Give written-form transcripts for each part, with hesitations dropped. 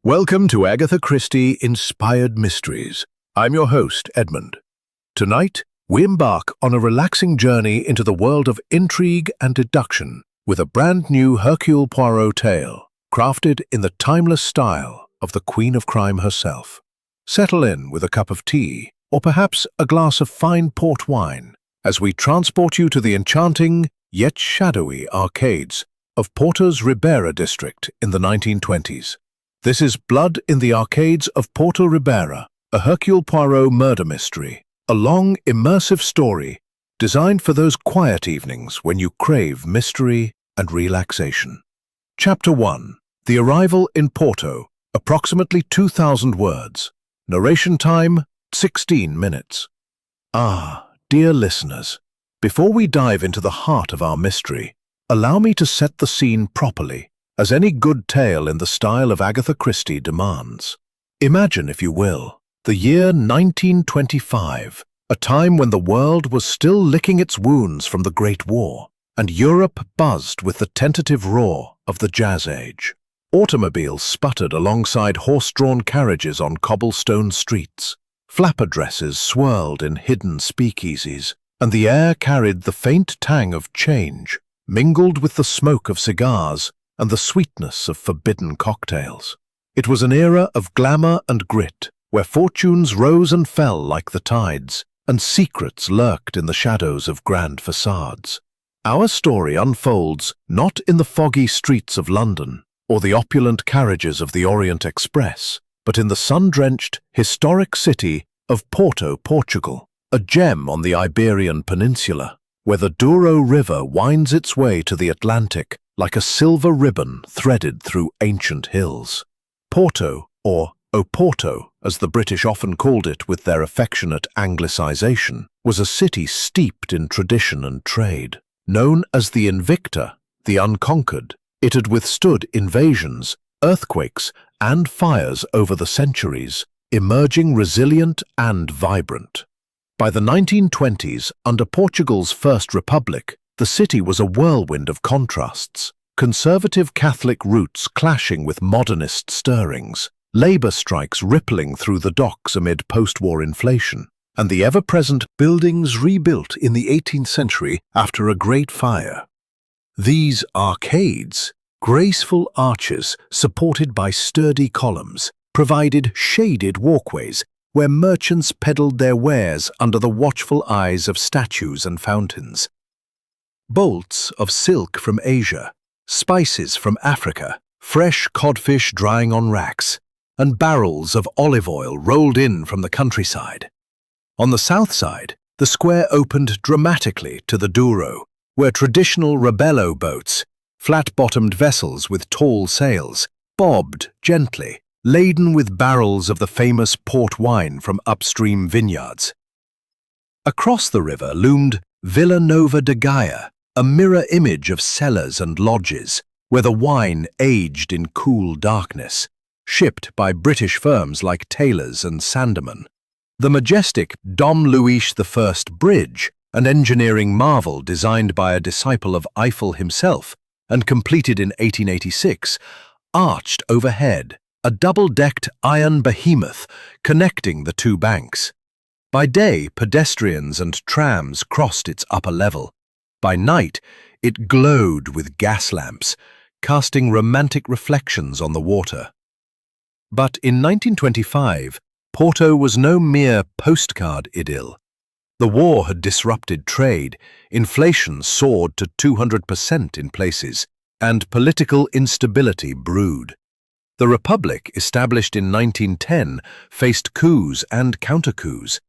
Welcome to Agatha Christie Inspired Mysteries. I'm your host, Edmund. Tonight, we embark on a relaxing journey into the world of intrigue and deduction with a brand new Hercule Poirot tale, crafted in the timeless style of the Queen of Crime herself. Settle in with a cup of tea, or perhaps a glass of fine port wine, as we transport you to the enchanting, yet shadowy arcades of Porto Ribeira district in the 1920s. This is Blood in the Arcades of Porto Ribeira, a Hercule Poirot murder mystery, a long, immersive story designed for those quiet evenings when you crave mystery and relaxation. Chapter 1. The Arrival in Porto, approximately 2,000 words. Narration time, 16 minutes. Dear listeners, before we dive into the heart of our mystery, allow me to set the scene properly, as any good tale in the style of Agatha Christie demands. Imagine, if you will, the year 1925, a time when the world was still licking its wounds from the Great War, and Europe buzzed with the tentative roar of the Jazz Age. Automobiles sputtered alongside horse-drawn carriages on cobblestone streets. Flapper dresses swirled in hidden speakeasies, and the air carried the faint tang of change, mingled with the smoke of cigars and the sweetness of forbidden cocktails. It was an era of glamour and grit, where fortunes rose and fell like the tides, and secrets lurked in the shadows of grand facades. Our story unfolds not in the foggy streets of London or the opulent carriages of the Orient Express, but in the sun-drenched, historic city of Porto, Portugal, a gem on the Iberian Peninsula, where the Douro River winds its way to the Atlantic like a silver ribbon threaded through ancient hills. Porto, or Oporto, as the British often called it with their affectionate Anglicization, was a city steeped in tradition and trade. Known as the Invicta, the Unconquered, it had withstood invasions, earthquakes, and fires over the centuries, emerging resilient and vibrant. By the 1920s, under Portugal's First Republic, the city was a whirlwind of contrasts, conservative Catholic roots clashing with modernist stirrings, labor strikes rippling through the docks amid post-war inflation, and the ever-present buildings rebuilt in the 18th century after a great fire. These arcades, graceful arches supported by sturdy columns, provided shaded walkways where merchants peddled their wares under the watchful eyes of statues and fountains. Bolts of silk from Asia, spices from Africa, fresh codfish drying on racks, and barrels of olive oil rolled in from the countryside. On the south side, the square opened dramatically to the Douro, where traditional Rebello boats, flat-bottomed vessels with tall sails, bobbed gently, laden with barrels of the famous port wine from upstream vineyards. Across the river loomed Villa Nova de Gaia, a mirror image of cellars and lodges, where the wine aged in cool darkness, shipped by British firms like Taylor's and Sandeman. The majestic Dom Luis I Bridge, an engineering marvel designed by a disciple of Eiffel himself and completed in 1886, arched overhead, a double-decked iron behemoth connecting the two banks. By day, pedestrians and trams crossed its upper level. By night, it glowed with gas lamps, casting romantic reflections on the water. But in 1925, Porto was no mere postcard idyll. The war had disrupted trade, inflation soared to 200% in places, and political instability brewed. The Republic, established in 1910, faced coups and counter-coups.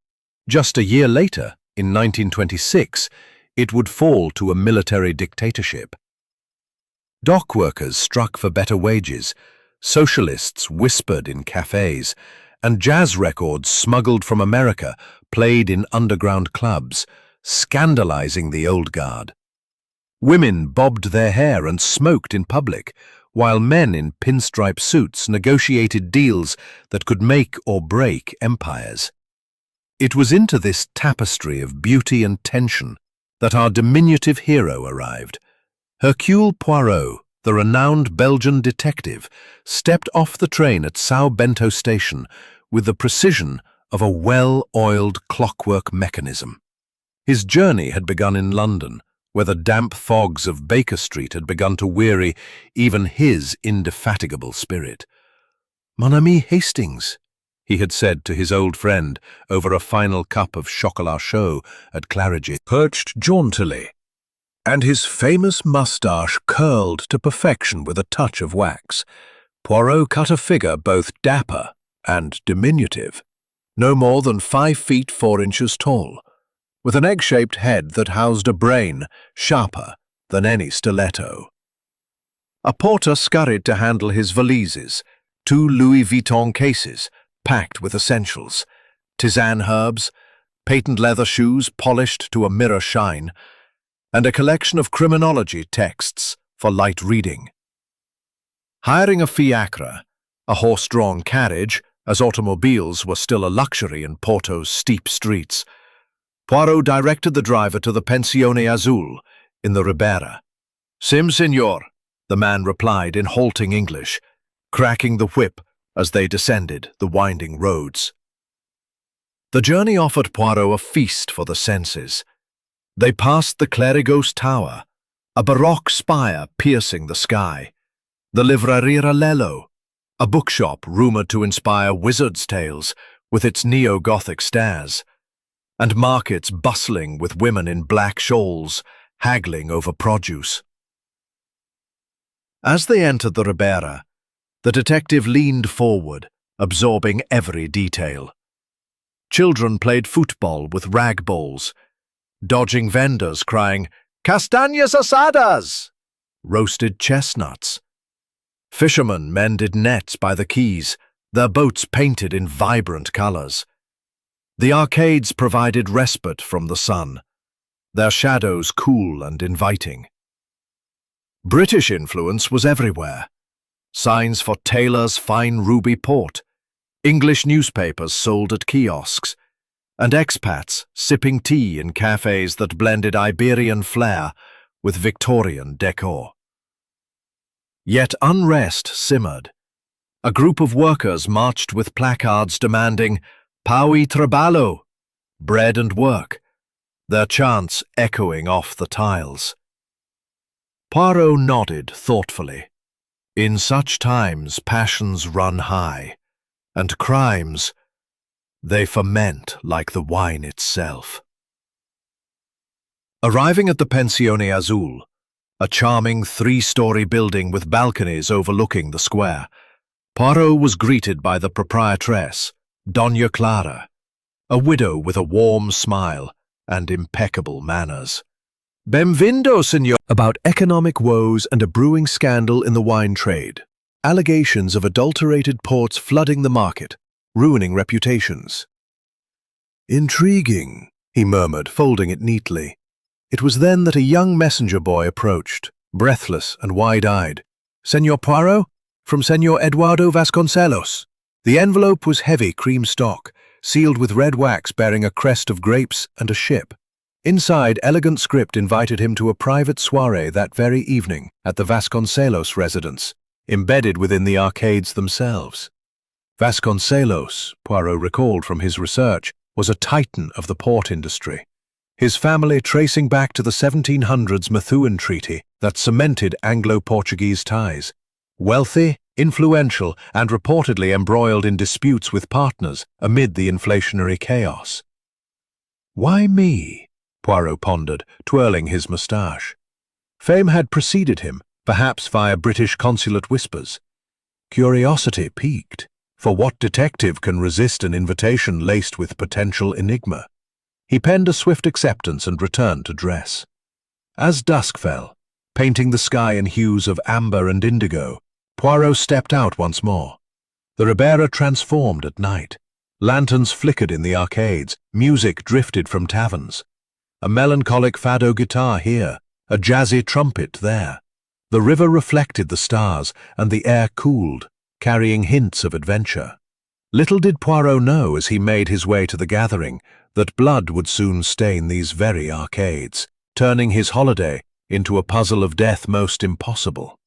Just a year later, in 1926, it would fall to a military dictatorship. Dock workers struck for better wages, socialists whispered in cafes, and jazz records smuggled from America played in underground clubs, scandalizing the old guard. Women bobbed their hair and smoked in public, while men in pinstripe suits negotiated deals that could make or break empires. It was into this tapestry of beauty and tension that our diminutive hero arrived. Hercule Poirot, the renowned Belgian detective, stepped off the train at Sao Bento station with the precision of a well-oiled clockwork mechanism. His journey had begun in London, where the damp fogs of Baker Street had begun to weary even his indefatigable spirit. "Mon ami Hastings," he had said to his old friend over a final cup of chocolat chaud at Claridge's, perched jauntily, and his famous moustache curled to perfection with a touch of wax. Poirot cut a figure both dapper and diminutive, no more than 5 feet 4 inches tall, with an egg-shaped head that housed a brain sharper than any stiletto. A porter scurried to handle his valises, 2 Louis Vuitton cases packed with essentials, tisane herbs, patent leather shoes polished to a mirror shine, and a collection of criminology texts for light reading. Hiring a fiacre, a horse-drawn carriage, as automobiles were still a luxury in Porto's steep streets, Poirot directed the driver to the Pensione Azul in the Ribeira. "Sim, signor," the man replied in halting English, cracking the whip as they descended the winding roads. The journey offered Poirot a feast for the senses. They passed the Clerigos Tower, a baroque spire piercing the sky, the Livraria Lello, a bookshop rumored to inspire wizards' tales with its neo-Gothic stairs, and markets bustling with women in black shawls, haggling over produce. As they entered the Ribeira, the detective leaned forward, absorbing every detail. Children played football with rag balls, dodging vendors crying, "Castañas asadas!" roasted chestnuts. Fishermen mended nets by the quays, their boats painted in vibrant colors. The arcades provided respite from the sun, their shadows cool and inviting. British influence was everywhere. Signs for Taylor's fine ruby port, English newspapers sold at kiosks, and expats sipping tea in cafes that blended Iberian flair with Victorian decor. Yet unrest simmered. A group of workers marched with placards demanding "Pau y trabalho," bread and work, their chants echoing off the tiles. Poirot nodded thoughtfully. In such times passions run high, and crimes, they ferment like the wine itself. Arriving at the Pensione Azul, a charming 3-story building with balconies overlooking the square, Poirot was greeted by the proprietress, Doña Clara, a widow with a warm smile and impeccable manners. "Benvindo, signor." About economic woes and a brewing scandal in the wine trade, allegations of adulterated ports flooding the market, ruining reputations. "Intriguing," he murmured, folding it neatly. It was then that a young messenger boy approached, breathless and wide-eyed. "Senor Poirot? From Senor Eduardo Vasconcelos." The envelope was heavy cream stock, sealed with red wax bearing a crest of grapes and a ship. Inside, elegant script invited him to a private soirée that very evening at the Vasconcelos residence, embedded within the arcades themselves. Vasconcelos, Poirot recalled from his research, was a titan of the port industry, his family tracing back to the 1700s Methuen Treaty that cemented Anglo-Portuguese ties. Wealthy, influential, and reportedly embroiled in disputes with partners amid the inflationary chaos. "Why me?" Poirot pondered, twirling his moustache. Fame had preceded him, perhaps via British consulate whispers. Curiosity piqued, for what detective can resist an invitation laced with potential enigma? He penned a swift acceptance and returned to dress. As dusk fell, painting the sky in hues of amber and indigo, Poirot stepped out once more. The Ribeira transformed at night. Lanterns flickered in the arcades, music drifted from taverns. A melancholic fado guitar here, a jazzy trumpet there. The river reflected the stars, and the air cooled, carrying hints of adventure. Little did Poirot know as he made his way to the gathering that blood would soon stain these very arcades, turning his holiday into a puzzle of death most impossible.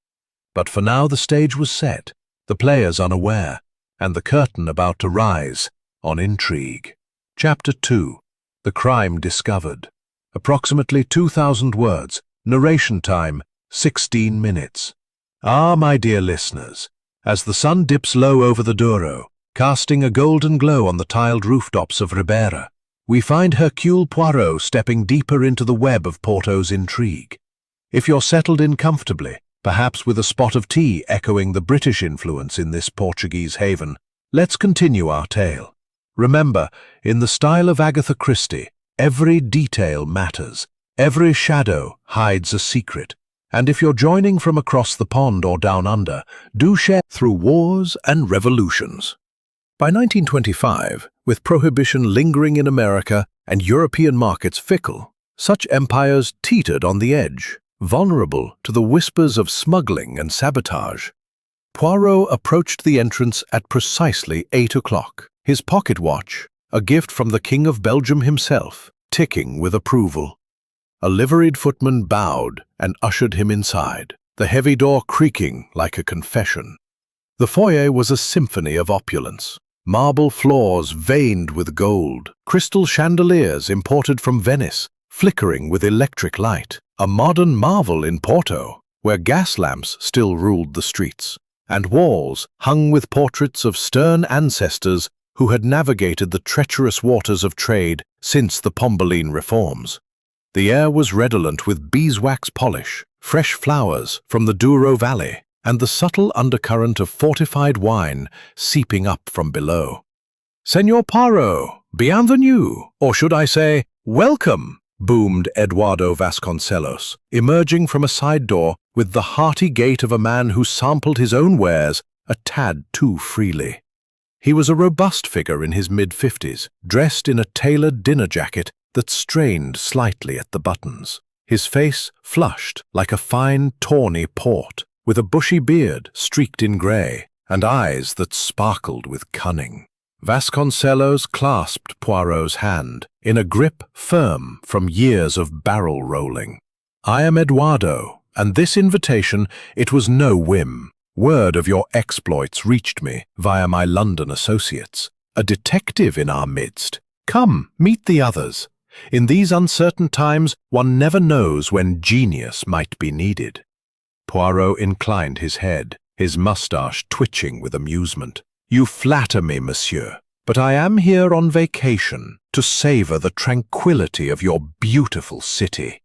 But for now the stage was set, the players unaware, and the curtain about to rise on intrigue. Chapter 2. The Crime Discovered. Approximately 2,000 words. Narration time, 16 minutes. Ah, my dear listeners, as the sun dips low over the Douro, casting a golden glow on the tiled rooftops of Ribeira, we find Hercule Poirot stepping deeper into the web of Porto's intrigue. If you're settled in comfortably, perhaps with a spot of tea echoing the British influence in this Portuguese haven, let's continue our tale. Remember, in the style of Agatha Christie, every detail matters, every shadow hides a secret, and if you're joining from across the pond or down under, do share through wars and revolutions. By 1925, with prohibition lingering in America and European markets fickle, such empires teetered on the edge, vulnerable to the whispers of smuggling and sabotage. Poirot approached the entrance at precisely 8 o'clock, his pocket watch, a gift from the King of Belgium himself, ticking with approval. A liveried footman bowed and ushered him inside, the heavy door creaking like a confession. The foyer was a symphony of opulence. Marble floors veined with gold, crystal chandeliers imported from Venice, flickering with electric light, a modern marvel in Porto, where gas lamps still ruled the streets, and walls hung with portraits of stern ancestors who had navigated the treacherous waters of trade since the Pombaline reforms. The air was redolent with beeswax polish, fresh flowers from the Douro Valley, and the subtle undercurrent of fortified wine seeping up from below. "Senor Poirot, bienvenue, or should I say, welcome," boomed Eduardo Vasconcelos, emerging from a side door with the hearty gait of a man who sampled his own wares a tad too freely. He was a robust figure in his mid-50s, dressed in a tailored dinner jacket that strained slightly at the buttons. His face flushed like a fine tawny port, with a bushy beard streaked in grey, and eyes that sparkled with cunning. Vasconcelos clasped Poirot's hand, in a grip firm from years of barrel rolling. "I am Eduardo, and this invitation, it was no whim. Word of your exploits reached me via my London associates, a detective in our midst. Come, meet the others. In these uncertain times, one never knows when genius might be needed." Poirot inclined his head, his moustache twitching with amusement. "You flatter me, monsieur, but I am here on vacation to savor the tranquility of your beautiful city."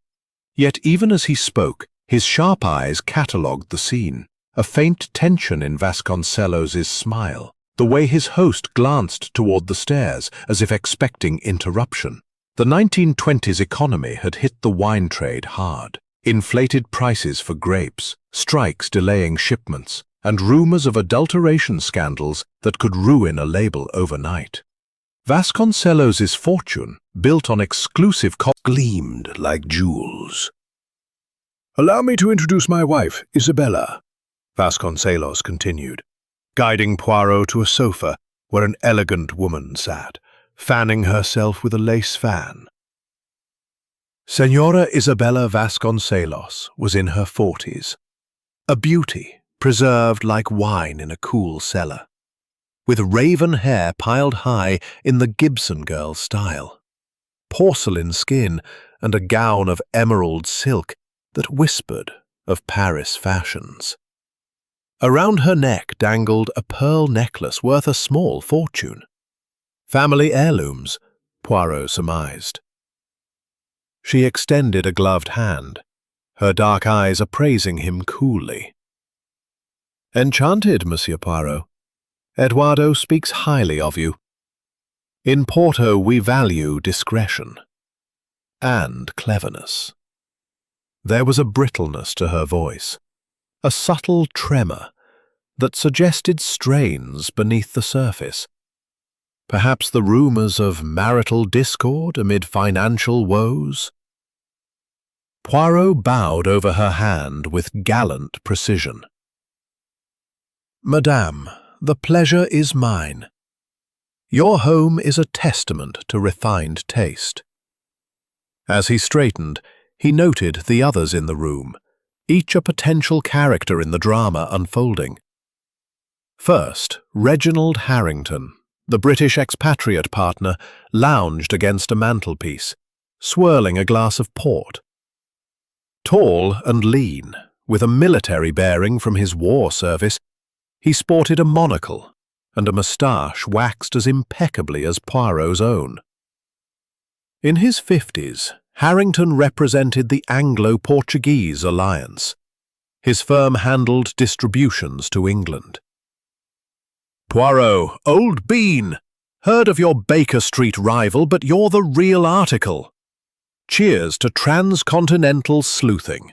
Yet even as he spoke, his sharp eyes catalogued the scene, a faint tension in Vasconcelos's smile, the way his host glanced toward the stairs as if expecting interruption. The 1920s economy had hit the wine trade hard. Inflated prices for grapes, strikes delaying shipments, and rumors of adulteration scandals that could ruin a label overnight. Vasconcelos's fortune, built on exclusive gleamed like jewels. "Allow me to introduce my wife, Isabella," Vasconcelos continued, guiding Poirot to a sofa where an elegant woman sat, fanning herself with a lace fan. Senora Isabella Vasconcelos was in her 40s, a beauty preserved like wine in a cool cellar, with raven hair piled high in the Gibson girl style, porcelain skin and a gown of emerald silk that whispered of Paris fashions. Around her neck dangled a pearl necklace worth a small fortune. Family heirlooms, Poirot surmised. She extended a gloved hand, her dark eyes appraising him coolly. "Enchanted, Monsieur Poirot. Eduardo speaks highly of you. In Porto we value discretion and cleverness." There was a brittleness to her voice, a subtle tremor that suggested strains beneath the surface. Perhaps the rumors of marital discord amid financial woes? Poirot bowed over her hand with gallant precision. "Madame, the pleasure is mine. Your home is a testament to refined taste." As he straightened, he noted the others in the room, each a potential character in the drama unfolding. First, Reginald Harrington, the British expatriate partner, lounged against a mantelpiece, swirling a glass of port. Tall and lean, with a military bearing from his war service, he sported a monocle and a moustache waxed as impeccably as Poirot's own. In his 50s, Harrington represented the Anglo-Portuguese alliance. His firm handled distributions to England. "Poirot, old bean! Heard of your Baker Street rival, but you're the real article. Cheers to transcontinental sleuthing."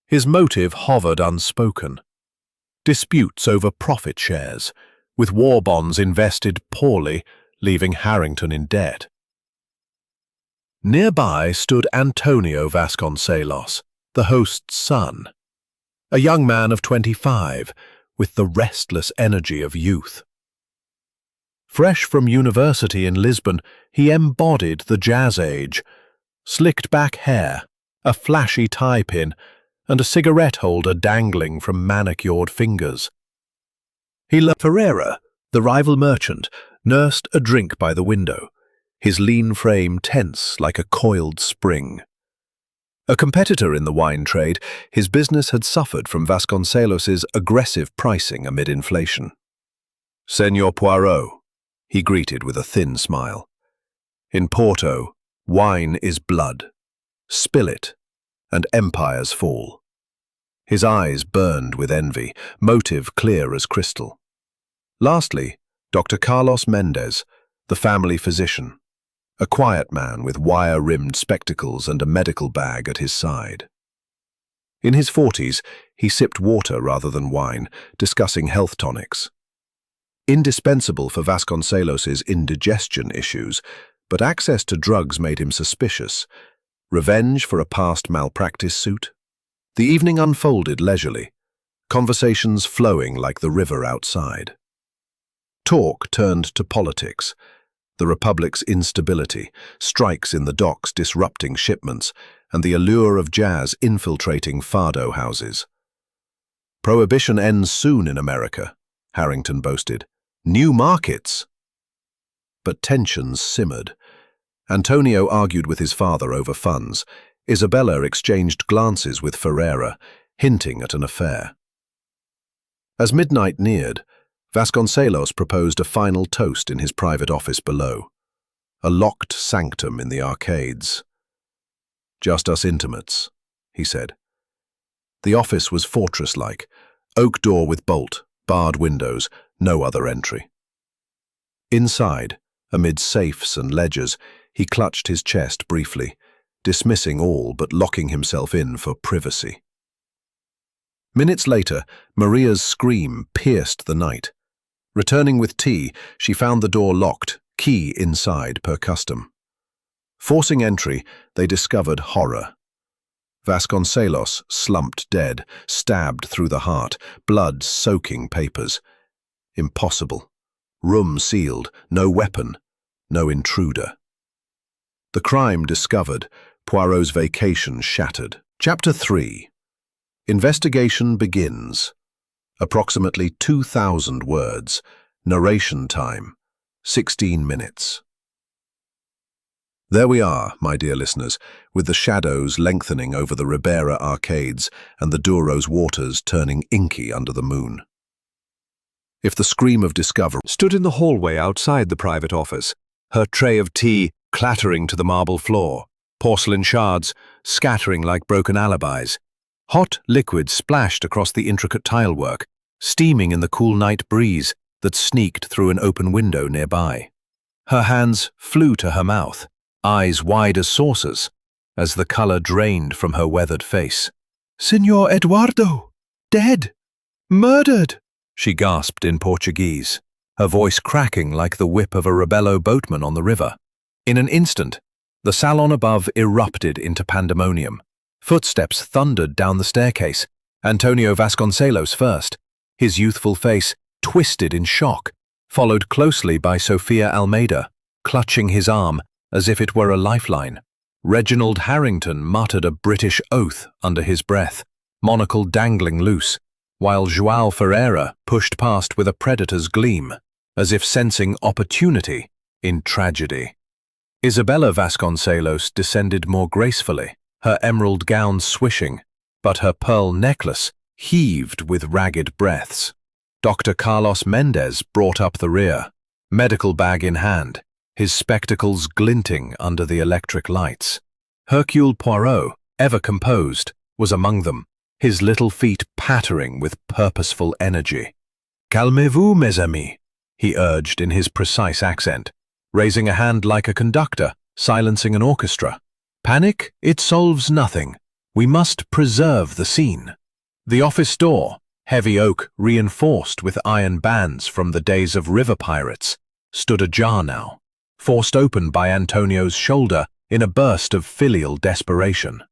His motive hovered unspoken. Disputes over profit shares, with war bonds invested poorly, leaving Harrington in debt. Nearby stood Antonio Vasconcelos, the host's son, a young man of 25, with the restless energy of youth. Fresh from university in Lisbon, he embodied the jazz age, slicked back hair, a flashy tie pin, and a cigarette holder dangling from manicured fingers. Ferreira, the rival merchant, nursed a drink by the window, his lean frame tense like a coiled spring. A competitor in the wine trade, his business had suffered from Vasconcelos's aggressive pricing amid inflation. "Senor Poirot," he greeted with a thin smile. "In Porto, wine is blood. Spill it, and empires fall." His eyes burned with envy, motive clear as crystal. Lastly, Dr. Carlos Mendez, the family physician, a quiet man with wire-rimmed spectacles and a medical bag at his side. In his 40s, he sipped water rather than wine, discussing health tonics. Indispensable for Vasconcelos's indigestion issues, but access to drugs made him suspicious. Revenge for a past malpractice suit? The evening unfolded leisurely, conversations flowing like the river outside. Talk turned to politics, the Republic's instability, strikes in the docks disrupting shipments, and the allure of jazz infiltrating fado houses. "Prohibition ends soon in America," Harrington boasted. "New markets." But tensions simmered. Antonio argued with his father over funds. Isabella exchanged glances with Ferreira, hinting at an affair. As midnight neared, Vasconcelos proposed a final toast in his private office below, a locked sanctum in the arcades. "Just us intimates," he said. The office was fortress-like, oak door with bolt, barred windows, no other entry. Inside, amid safes and ledgers, he clutched his chest briefly, dismissing all but locking himself in for privacy. Minutes later, Maria's scream pierced the night. Returning with tea, she found the door locked, key inside per custom. Forcing entry, they discovered horror. Vasconcelos slumped dead, stabbed through the heart, blood soaking papers. Impossible. Room sealed, no weapon, no intruder. The crime discovered, Poirot's vacation shattered. Chapter 3. Investigation begins. Approximately 2,000 words. Narration time, 16 minutes. There we are, my dear listeners, with the shadows lengthening over the Ribeira arcades and the Douro's waters turning inky under the moon. If the scream of discovery stood in the hallway outside the private office, her tray of tea clattering to the marble floor, porcelain shards scattering like broken alibis. Hot liquid splashed across the intricate tilework, steaming in the cool night breeze that sneaked through an open window nearby. Her hands flew to her mouth, eyes wide as saucers, as the color drained from her weathered face. "Signor Eduardo! Dead! Murdered!" she gasped in Portuguese, her voice cracking like the whip of a rebello boatman on the river. In an instant, the salon above erupted into pandemonium. Footsteps thundered down the staircase, Antonio Vasconcelos first, his youthful face twisted in shock, followed closely by Sofia Almeida, clutching his arm as if it were a lifeline. Reginald Harrington muttered a British oath under his breath, monocle dangling loose, while João Ferreira pushed past with a predator's gleam, as if sensing opportunity in tragedy. Isabella Vasconcelos descended more gracefully, her emerald gown swishing, but her pearl necklace heaved with ragged breaths. Dr. Carlos Mendez brought up the rear, medical bag in hand, his spectacles glinting under the electric lights. Hercule Poirot, ever composed, was among them, his little feet pattering with purposeful energy. "Calmez-vous, mes amis," he urged in his precise accent, raising a hand like a conductor, silencing an orchestra. "Panic, it solves nothing. We must preserve the scene." The office door, heavy oak reinforced with iron bands from the days of river pirates, stood ajar now, forced open by Antonio's shoulder in a burst of filial desperation.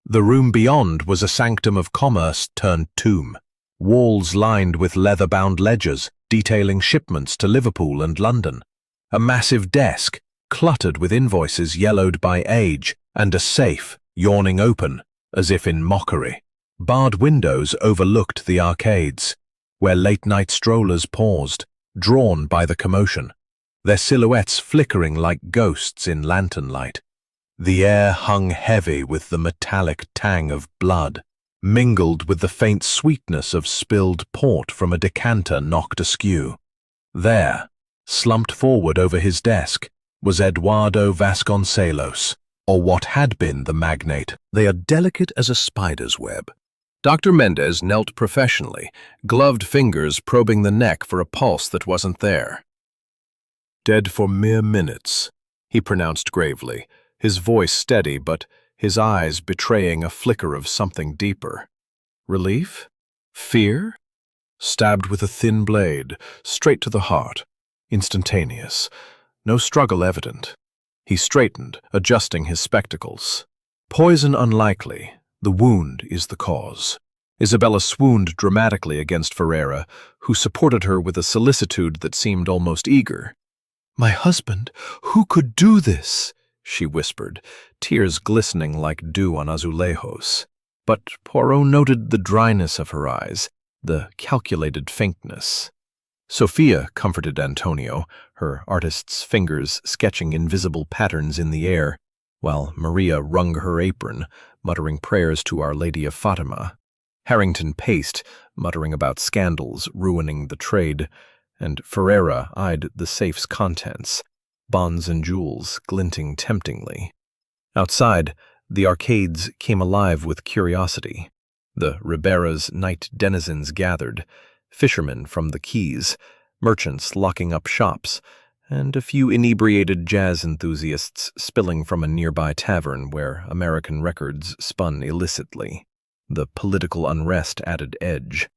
The room beyond was a sanctum of commerce turned tomb, walls lined with leather-bound ledgers detailing shipments to Liverpool and London, a massive desk cluttered with invoices yellowed by age, and a safe yawning open, as if in mockery. Barred windows overlooked the arcades, where late-night strollers paused, drawn by the commotion, their silhouettes flickering like ghosts in lantern light. The air hung heavy with the metallic tang of blood, mingled with the faint sweetness of spilled port from a decanter knocked askew. There, slumped forward over his desk, was Eduardo Vasconcelos, or what had been the magnate. They are delicate as a spider's web. Dr. Mendez knelt professionally, gloved fingers probing the neck for a pulse that wasn't there. "Dead for mere minutes," he pronounced gravely, his voice steady but his eyes betraying a flicker of something deeper. Relief? Fear? Stabbed with a thin blade, straight to the heart. Instantaneous. No struggle evident. He straightened, adjusting his spectacles. Poison unlikely. The wound is the cause. Isabella swooned dramatically against Ferreira, who supported her with a solicitude that seemed almost eager. "My husband, who could do this?" she whispered, tears glistening like dew on azulejos. But Poirot noted the dryness of her eyes, the calculated faintness. Sophia comforted Antonio, her artist's fingers sketching invisible patterns in the air, while Maria wrung her apron, muttering prayers to Our Lady of Fatima. Harrington paced, muttering about scandals ruining the trade, and Ferreira eyed the safe's contents, bonds and jewels glinting temptingly. Outside, the arcades came alive with curiosity. The Ribeira's night denizens gathered, fishermen from the quays, merchants locking up shops, and a few inebriated jazz enthusiasts spilling from a nearby tavern where American records spun illicitly. The political unrest added edge.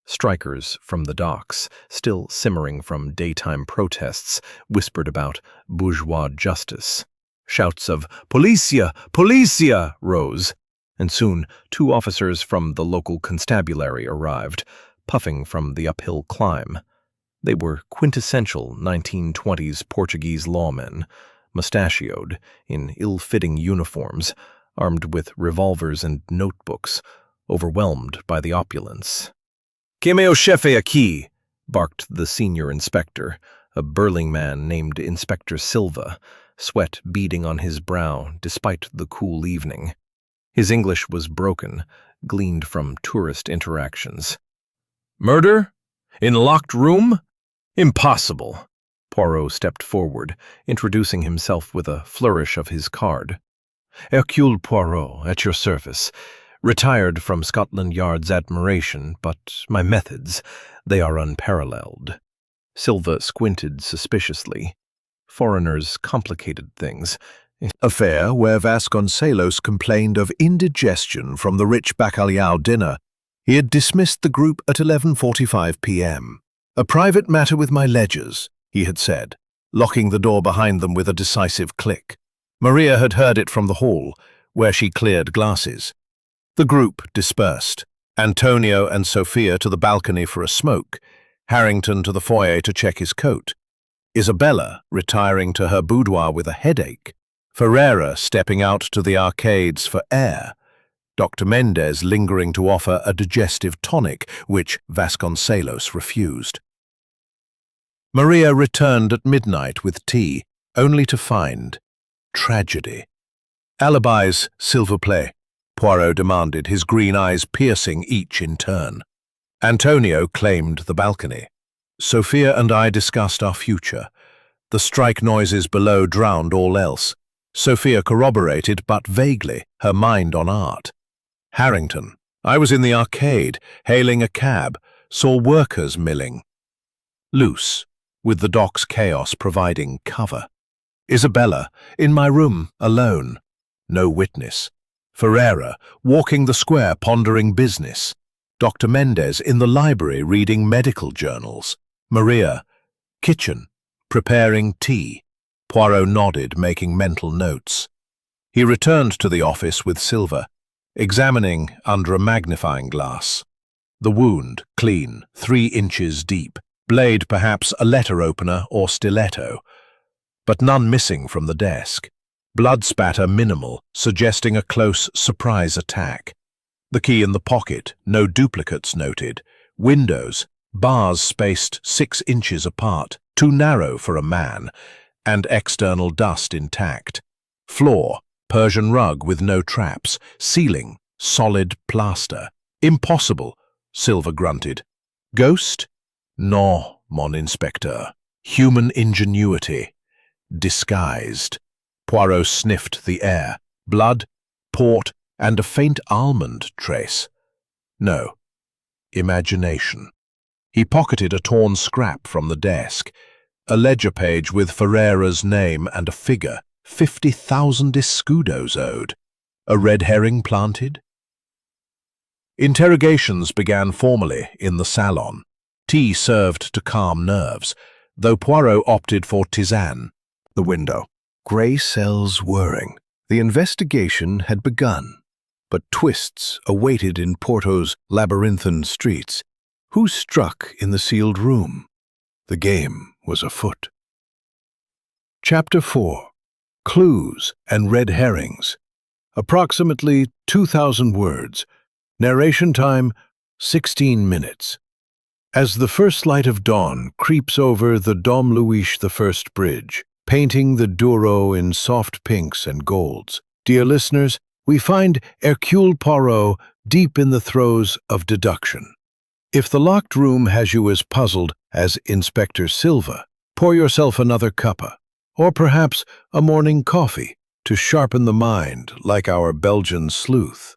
Strikers from the docks, still simmering from daytime protests, whispered about bourgeois justice. Shouts of "Policia! Policia!" rose, and soon 2 officers from the local constabulary arrived, puffing from the uphill climb. They were quintessential 1920s Portuguese lawmen, mustachioed, in ill-fitting uniforms, armed with revolvers and notebooks, overwhelmed by the opulence. "Que meu chefe aqui," barked the senior inspector, a burling man named Inspector Silva, sweat beading on his brow despite the cool evening. His English was broken, gleaned from tourist interactions. "Murder? In locked room? Impossible." Poirot stepped forward, introducing himself with a flourish of his card. "Hercule Poirot, at your service. Retired from Scotland Yard's admiration, but my methods, they are unparalleled." Silva squinted suspiciously. Foreigners complicated things. Affair where Vasconcelos complained of indigestion from the rich bacalhau dinner. He had dismissed the group at 11:45 p.m. "A private matter with my ledgers," he had said, locking the door behind them with a decisive click. Maria had heard it from the hall, where she cleared glasses. The group dispersed, Antonio and Sophia to the balcony for a smoke, Harrington to the foyer to check his coat, Isabella retiring to her boudoir with a headache, Ferreira stepping out to the arcades for air, Dr. Mendez lingering to offer a digestive tonic, which Vasconcelos refused. Maria returned at midnight with tea, only to find tragedy. "Alibis, s'il vous plaît," Poirot demanded, his green eyes piercing each in turn. Antonio claimed the balcony. Sophia and I discussed our future. The strike noises below drowned all else. Sophia corroborated, but vaguely, her mind on art. Harrington. I was in the arcade, hailing a cab, saw workers milling. Loose, with the dock's chaos providing cover. Isabella, in my room, alone. No witness. Ferreira, walking the square pondering business. Dr. Mendez in the library reading medical journals. Maria, kitchen, preparing tea. Poirot nodded, making mental notes. He returned to the office with Silva, examining under a magnifying glass. The wound, clean, 3 inches deep, blade perhaps a letter opener or stiletto, but none missing from the desk. Blood spatter minimal, suggesting a close surprise attack. The key in the pocket, no duplicates noted. Windows, bars spaced 6 inches apart, too narrow for a man, and external dust intact. Floor, Persian rug with no traps. Ceiling, solid plaster. Impossible, Silva grunted. Ghost? No, mon inspecteur. Human ingenuity. Disguised. Poirot sniffed the air. Blood, port, and a faint almond trace. No. Imagination. He pocketed a torn scrap from the desk. A ledger page with Ferreira's name and a figure, 50,000 escudos owed. A red herring planted? Interrogations began formally in the salon. Tea served to calm nerves, though Poirot opted for tisane. The window. Grey cells whirring. The investigation had begun, but twists awaited in Porto's labyrinthine streets. Who struck in the sealed room? The game was afoot. Chapter 4. Clues and Red Herrings. Approximately 2,000 words. Narration time, 16 minutes. As the first light of dawn creeps over the Dom Luis I Bridge, painting the Douro in soft pinks and golds, dear listeners, we find Hercule Poirot deep in the throes of deduction. If the locked room has you as puzzled as Inspector Silva, pour yourself another cuppa, or perhaps a morning coffee, to sharpen the mind like our Belgian sleuth.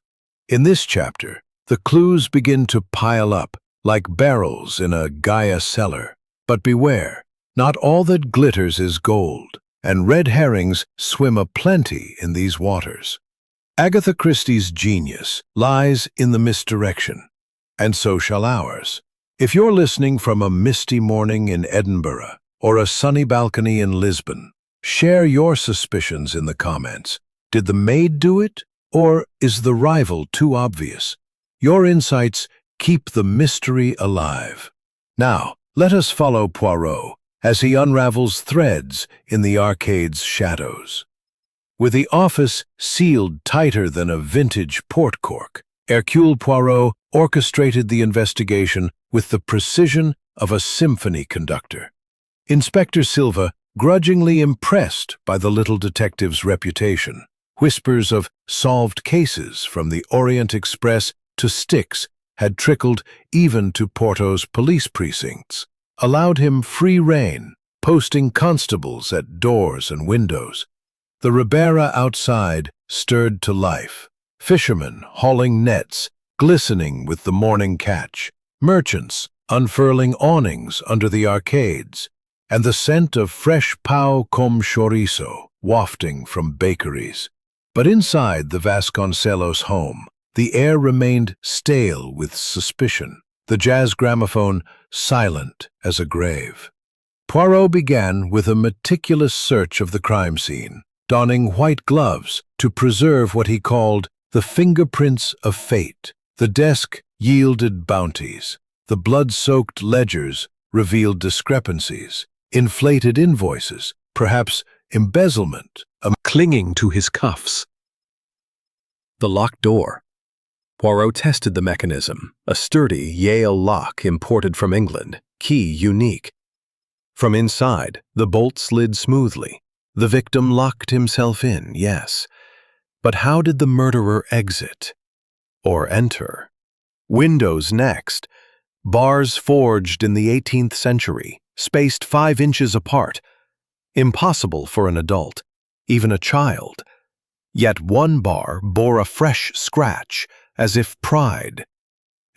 In this chapter, the clues begin to pile up like barrels in a Gaia cellar. But beware, not all that glitters is gold, and red herrings swim aplenty in these waters. Agatha Christie's genius lies in the misdirection, and so shall ours. If you're listening from a misty morning in Edinburgh or a sunny balcony in Lisbon, share your suspicions in the comments. Did the maid do it, or is the rival too obvious? Your insights keep the mystery alive. Now, let us follow Poirot as he unravels threads in the arcade's shadows. With the office sealed tighter than a vintage port cork, Hercule Poirot orchestrated the investigation with the precision of a symphony conductor. Inspector Silva, grudgingly impressed by the little detective's reputation, whispers of solved cases from the Orient Express to Styx had trickled even to Porto's police precincts, allowed him free rein, posting constables at doors and windows. The Ribeira outside stirred to life. Fishermen hauling nets, glistening with the morning catch. Merchants unfurling awnings under the arcades. And the scent of fresh pão com chorizo wafting from bakeries. But inside the Vasconcelos home, the air remained stale with suspicion, the jazz gramophone silent as a grave. Poirot began with a meticulous search of the crime scene, donning white gloves to preserve what he called the fingerprints of fate. The desk yielded bounties. The blood-soaked ledgers revealed discrepancies. Inflated invoices, perhaps embezzlement, clinging to his cuffs. The locked door. Poirot tested the mechanism, a sturdy Yale lock imported from England, key unique. From inside, the bolt slid smoothly. The victim locked himself in, yes. But how did the murderer exit? Or enter? Windows next. Bars forged in the 18th century, spaced 5 inches apart. Impossible for an adult, even a child. Yet one bar bore a fresh scratch, as if pried.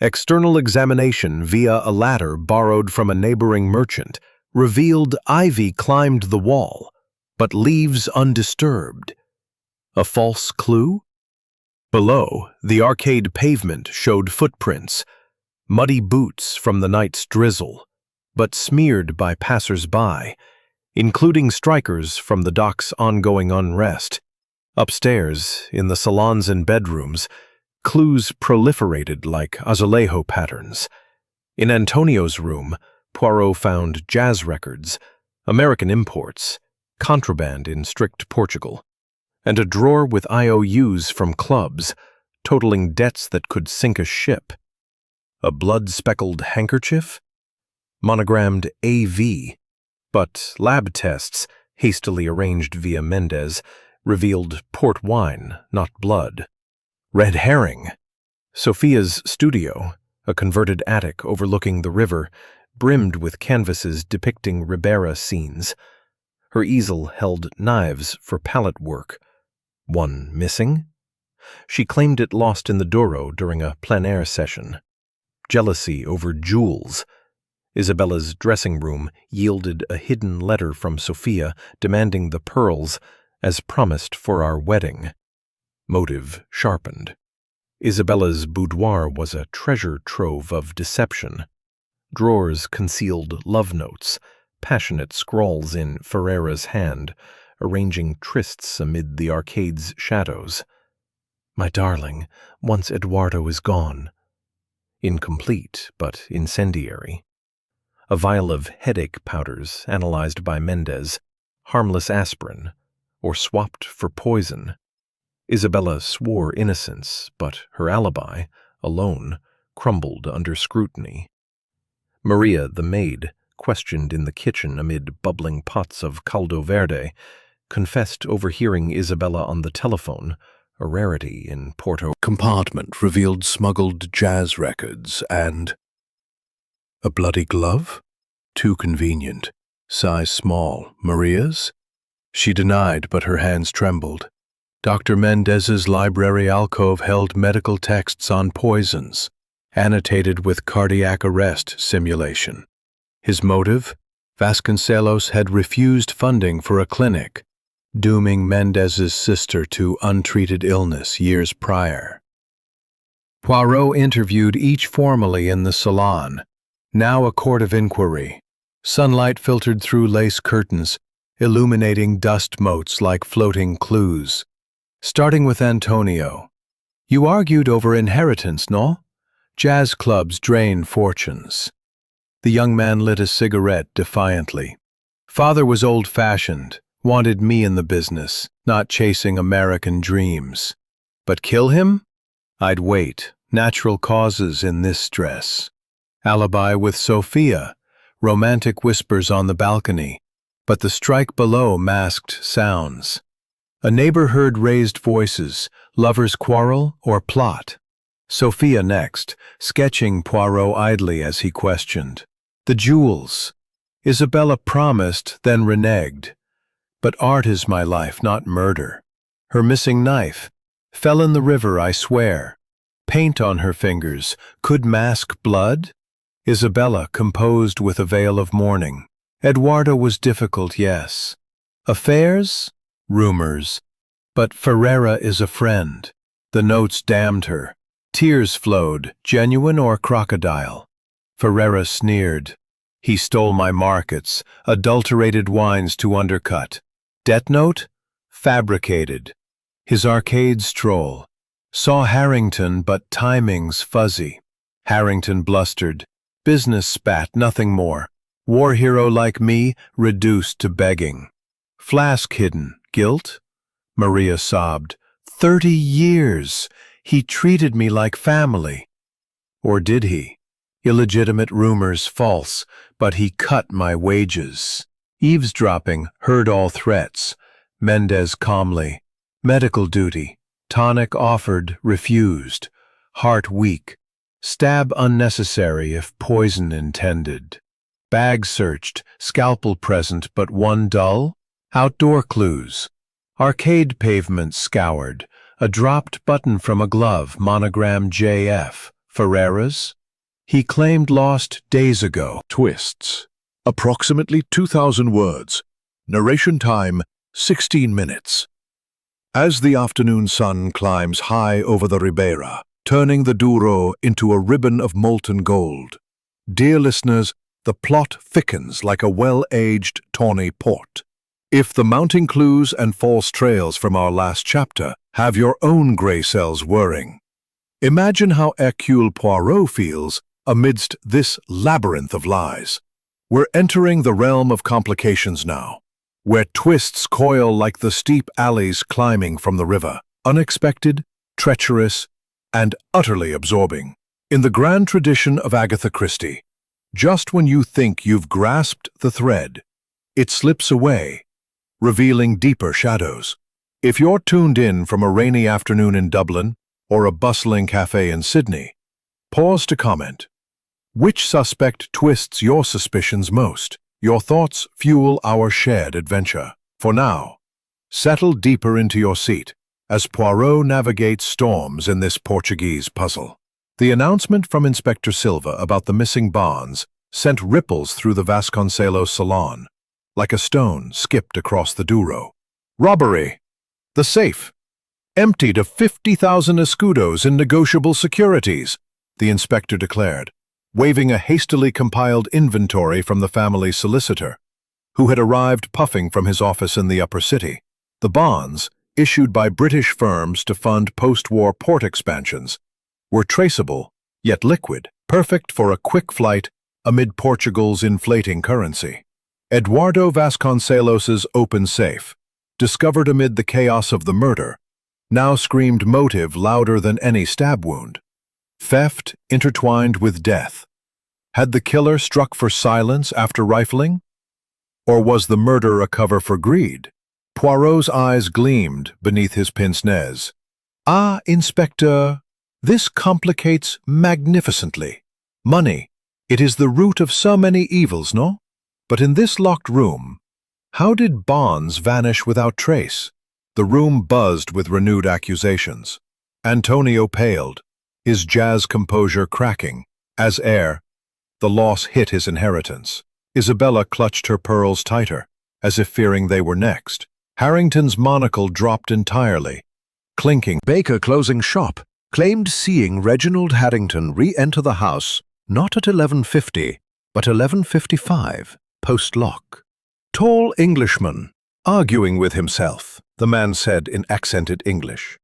External examination via a ladder borrowed from a neighboring merchant revealed ivy climbed the wall, but leaves undisturbed. A false clue? Below, the arcade pavement showed footprints, muddy boots from the night's drizzle, but smeared by passers-by, including strikers from the dock's ongoing unrest. Upstairs, in the salons and bedrooms, clues proliferated like azulejo patterns. In Antonio's room, Poirot found jazz records, American imports, contraband in strict Portugal, and a drawer with IOUs from clubs, totaling debts that could sink a ship. A blood-speckled handkerchief? Monogrammed AV, but lab tests, hastily arranged via Mendez, revealed port wine, not blood. Red herring. Sophia's studio, a converted attic overlooking the river, brimmed with canvases depicting Ribera scenes. Her easel held knives for palette work. One missing? She claimed it lost in the Douro during a plein air session. Jealousy over jewels. Isabella's dressing room yielded a hidden letter from Sophia demanding the pearls as promised for our wedding. Motive sharpened. Isabella's boudoir was a treasure trove of deception. Drawers concealed love notes, passionate scrawls in Ferrera's hand, arranging trysts amid the arcade's shadows. My darling, once Eduardo is gone. Incomplete, but incendiary. A vial of headache powders analyzed by Mendez, harmless aspirin, or swapped for poison. Isabella swore innocence, but her alibi, alone, crumbled under scrutiny. Maria, the maid, questioned in the kitchen amid bubbling pots of caldo verde, confessed overhearing Isabella on the telephone, a rarity in Porto. Compartment revealed smuggled jazz records and a bloody glove? Too convenient. Size small. Maria's? She denied, but her hands trembled. Dr. Mendez's library alcove held medical texts on poisons, annotated with cardiac arrest simulation. His motive? Vasconcelos had refused funding for a clinic, dooming Mendez's sister to untreated illness years prior. Poirot interviewed each formally in the salon, now a court of inquiry. Sunlight filtered through lace curtains, illuminating dust motes like floating clues. Starting with Antonio. You argued over inheritance, no? Jazz clubs drain fortunes. The young man lit a cigarette defiantly. Father was old-fashioned, wanted me in the business, not chasing American dreams. But kill him? I'd wait. Natural causes in this stress. Alibi with Sophia. Romantic whispers on the balcony. But the strike below masked sounds. A neighbor heard raised voices, lovers' quarrel or plot. Sophia next, sketching Poirot idly as he questioned. The jewels. Isabella promised, then reneged. But art is my life, not murder. Her missing knife. Fell in the river, I swear. Paint on her fingers. Could mask blood? Isabella composed with a veil of mourning. Eduardo was difficult, yes. Affairs? Rumors. But Ferrera is a friend. The notes damned her. Tears flowed, genuine or crocodile. Ferrera sneered. He stole my markets, adulterated wines to undercut. Debt note? Fabricated. His arcade stroll. Saw Harrington, but timing's fuzzy. Harrington blustered. Business spat, nothing more. War hero like me, reduced to begging. Flask hidden. Guilt? Maria sobbed. 30 years. He treated me like family. Or did he? Illegitimate rumors false, but he cut my wages. Eavesdropping, heard all threats. Mendez calmly. Medical duty. Tonic offered, refused. Heart weak. Stab unnecessary if poison intended. Bag searched, scalpel present but one dull. Outdoor clues. Arcade pavement scoured. A dropped button from a glove, monogram JF. Ferreira's? He claimed lost days ago. Twists. Approximately 2,000 words. Narration time, 16 minutes. As the afternoon sun climbs high over the Ribeira, turning the Douro into a ribbon of molten gold, dear listeners, the plot thickens like a well-aged tawny port. If the mounting clues and false trails from our last chapter have your own grey cells whirring, imagine how Hercule Poirot feels amidst this labyrinth of lies. We're entering the realm of complications now, where twists coil like the steep alleys climbing from the river, unexpected, treacherous, and utterly absorbing. In the grand tradition of Agatha Christie, just when you think you've grasped the thread, it slips away, revealing deeper shadows. If you're tuned in from a rainy afternoon in Dublin or a bustling cafe in Sydney, pause to comment. Which suspect twists your suspicions most? Your thoughts fuel our shared adventure. For now, settle deeper into your seat as Poirot navigates storms in this Portuguese puzzle. The announcement from Inspector Silva about the missing bonds sent ripples through the Vasconcelos salon, like a stone skipped across the Douro. Robbery! The safe! Emptied of 50,000 escudos in negotiable securities, the inspector declared, waving a hastily compiled inventory from the family solicitor, who had arrived puffing from his office in the upper city. The bonds, issued by British firms to fund post-war port expansions, were traceable, yet liquid, perfect for a quick flight amid Portugal's inflating currency. Eduardo Vasconcelos's open safe, discovered amid the chaos of the murder, now screamed motive louder than any stab wound. Theft intertwined with death. Had the killer struck for silence after rifling? Or was the murder a cover for greed? Poirot's eyes gleamed beneath his pince-nez. Ah, Inspector, this complicates magnificently. Money, it is the root of so many evils, no? But in this locked room, how did bonds vanish without trace? The room buzzed with renewed accusations. Antonio paled, his jazz composure cracking, as the loss hit his inheritance. Isabella clutched her pearls tighter, as if fearing they were next. Harrington's monocle dropped entirely, clinking. Baker, closing shop, claimed seeing Reginald Harrington re-enter the house not at 11:50, but 11:55, post-lock. Tall Englishman, arguing with himself, the man said in accented English.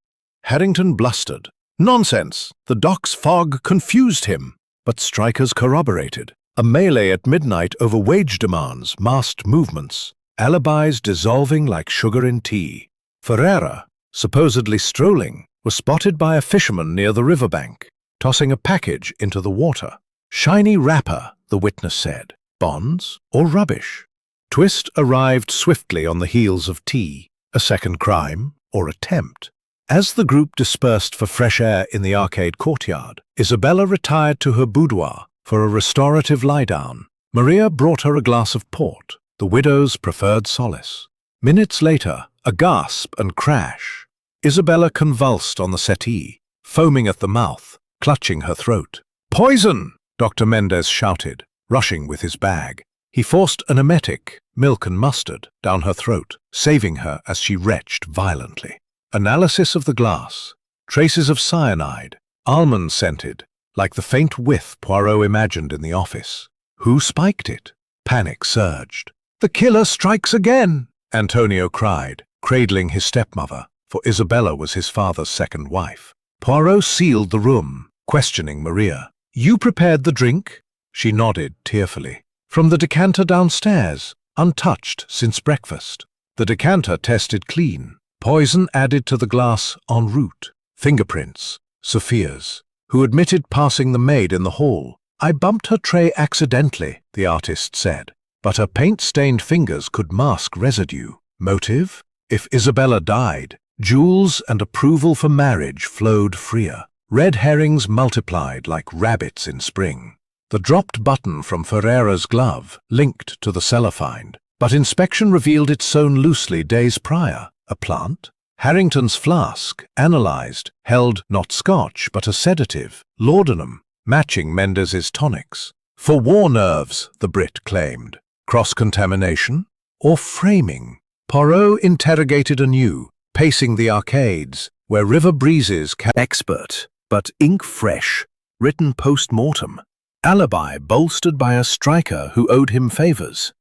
Harrington blustered. Nonsense! The dock's fog confused him. But strikers corroborated. A melee at midnight over wage demands, masked movements, alibis dissolving like sugar in tea. Ferreira, supposedly strolling, was spotted by a fisherman near the riverbank, tossing a package into the water. Shiny wrapper, the witness said. Bonds or rubbish? Twist arrived swiftly on the heels of tea. A second crime or attempt? As the group dispersed for fresh air in the arcade courtyard, Isabella retired to her boudoir for a restorative lie-down. Maria brought her a glass of port, the widow's preferred solace. Minutes later, a gasp and crash. Isabella convulsed on the settee, foaming at the mouth, clutching her throat. Poison! Dr. Mendez shouted, rushing with his bag. He forced an emetic, milk and mustard, down her throat, saving her as she retched violently. Analysis of the glass. Traces of cyanide, almond-scented, like the faint whiff Poirot imagined in the office. Who spiked it? Panic surged. The killer strikes again! Antonio cried, cradling his stepmother, for Isabella was his father's second wife. Poirot sealed the room, questioning Maria. You prepared the drink? She nodded tearfully. From the decanter downstairs, untouched since breakfast. The decanter tested clean. Poison added to the glass en route. Fingerprints. Sophia's, who admitted passing the maid in the hall. I bumped her tray accidentally, the artist said, but her paint-stained fingers could mask residue. Motive? If Isabella died, jewels and approval for marriage flowed freer. Red herrings multiplied like rabbits in spring. The dropped button from Ferreira's glove linked to the cellar find, but inspection revealed it sewn loosely days prior. A plant? Harrington's flask, analyzed, held not scotch but a sedative, laudanum, matching Mendez's tonics. For war nerves, the Brit claimed. Cross-contamination? Or framing? Poirot interrogated anew, pacing the arcades, where river breezes expert, but ink fresh, written post-mortem. Alibi bolstered by a striker who owed him favors.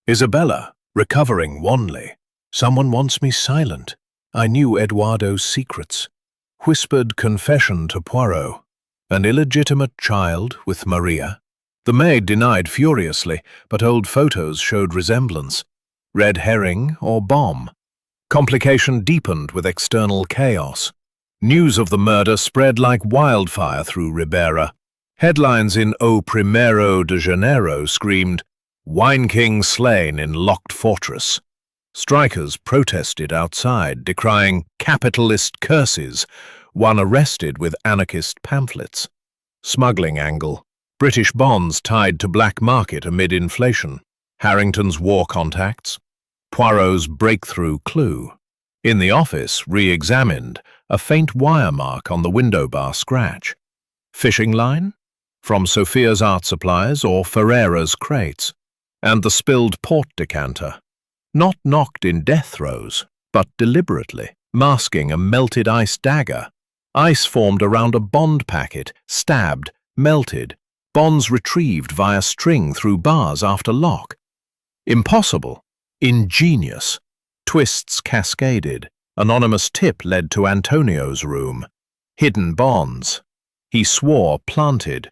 Isabella, recovering wanly. Someone wants me silent. I knew Eduardo's secrets. Whispered confession to Poirot. An illegitimate child with Maria. The maid denied furiously, but old photos showed resemblance. Red herring or bomb. Complication deepened with external chaos. News of the murder spread like wildfire through Ribeira. Headlines in O Primero de Janeiro screamed, "Wine King slain in locked fortress." Strikers protested outside, decrying capitalist curses, one arrested with anarchist pamphlets. Smuggling angle. British bonds tied to black market amid inflation. Harrington's war contacts. Poirot's breakthrough clue. In the office, re-examined, a faint wire mark on the window bar scratch. Fishing line? From Sophia's art supplies or Ferreira's crates. And the spilled port decanter. Not knocked in death throes, but deliberately, masking a melted ice dagger. Ice formed around a bond packet, stabbed, melted, bonds retrieved via string through bars after lock. Impossible. Ingenious. Twists cascaded. Anonymous tip led to Antonio's room. Hidden bonds. He swore planted.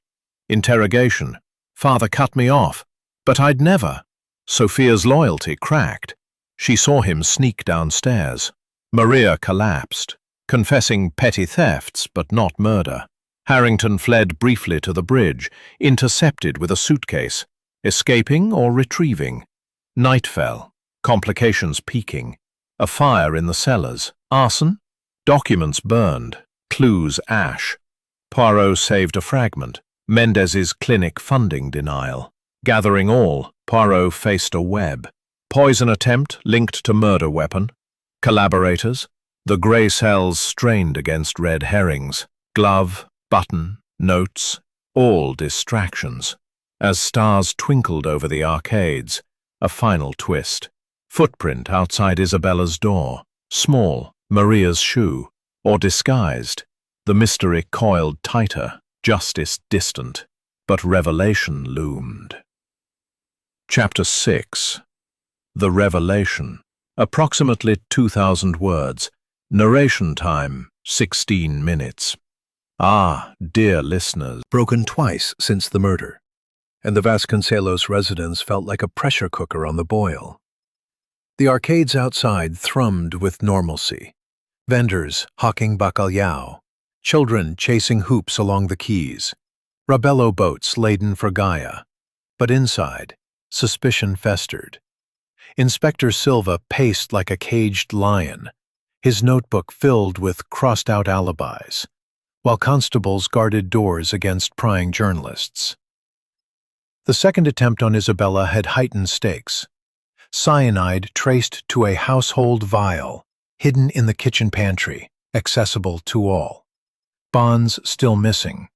Interrogation. Father cut me off, but I'd never. Sophia's loyalty cracked. She saw him sneak downstairs. Maria collapsed, confessing petty thefts but not murder. Harrington fled briefly to the bridge, intercepted with a suitcase. Escaping or retrieving? Night fell, complications peaking. A fire in the cellars. Arson? Documents burned. Clues ash. Poirot saved a fragment. Mendez's clinic funding denial. Gathering all, Poirot faced a web. Poison attempt linked to murder weapon. Collaborators. The grey cells strained against red herrings. Glove, button, notes, all distractions. As stars twinkled over the arcades, a final twist. Footprint outside Isabella's door. Small, Maria's shoe. Or disguised. The mystery coiled tighter, justice distant. But revelation loomed. Chapter 6. The Revelation. Approximately 2,000 words. Narration time, 16 minutes. Ah, dear listeners. Broken twice since the murder, and the Vasconcelos residence felt like a pressure cooker on the boil. The arcades outside thrummed with normalcy. Vendors hawking bacalhau, children chasing hoops along the quays, Rabello boats laden for Gaia. But inside, suspicion festered. Inspector Silva paced like a caged lion, his notebook filled with crossed-out alibis, while constables guarded doors against prying journalists. The second attempt on Isabella had heightened stakes. Cyanide traced to a household vial, hidden in the kitchen pantry, accessible to all. Bonds still missing.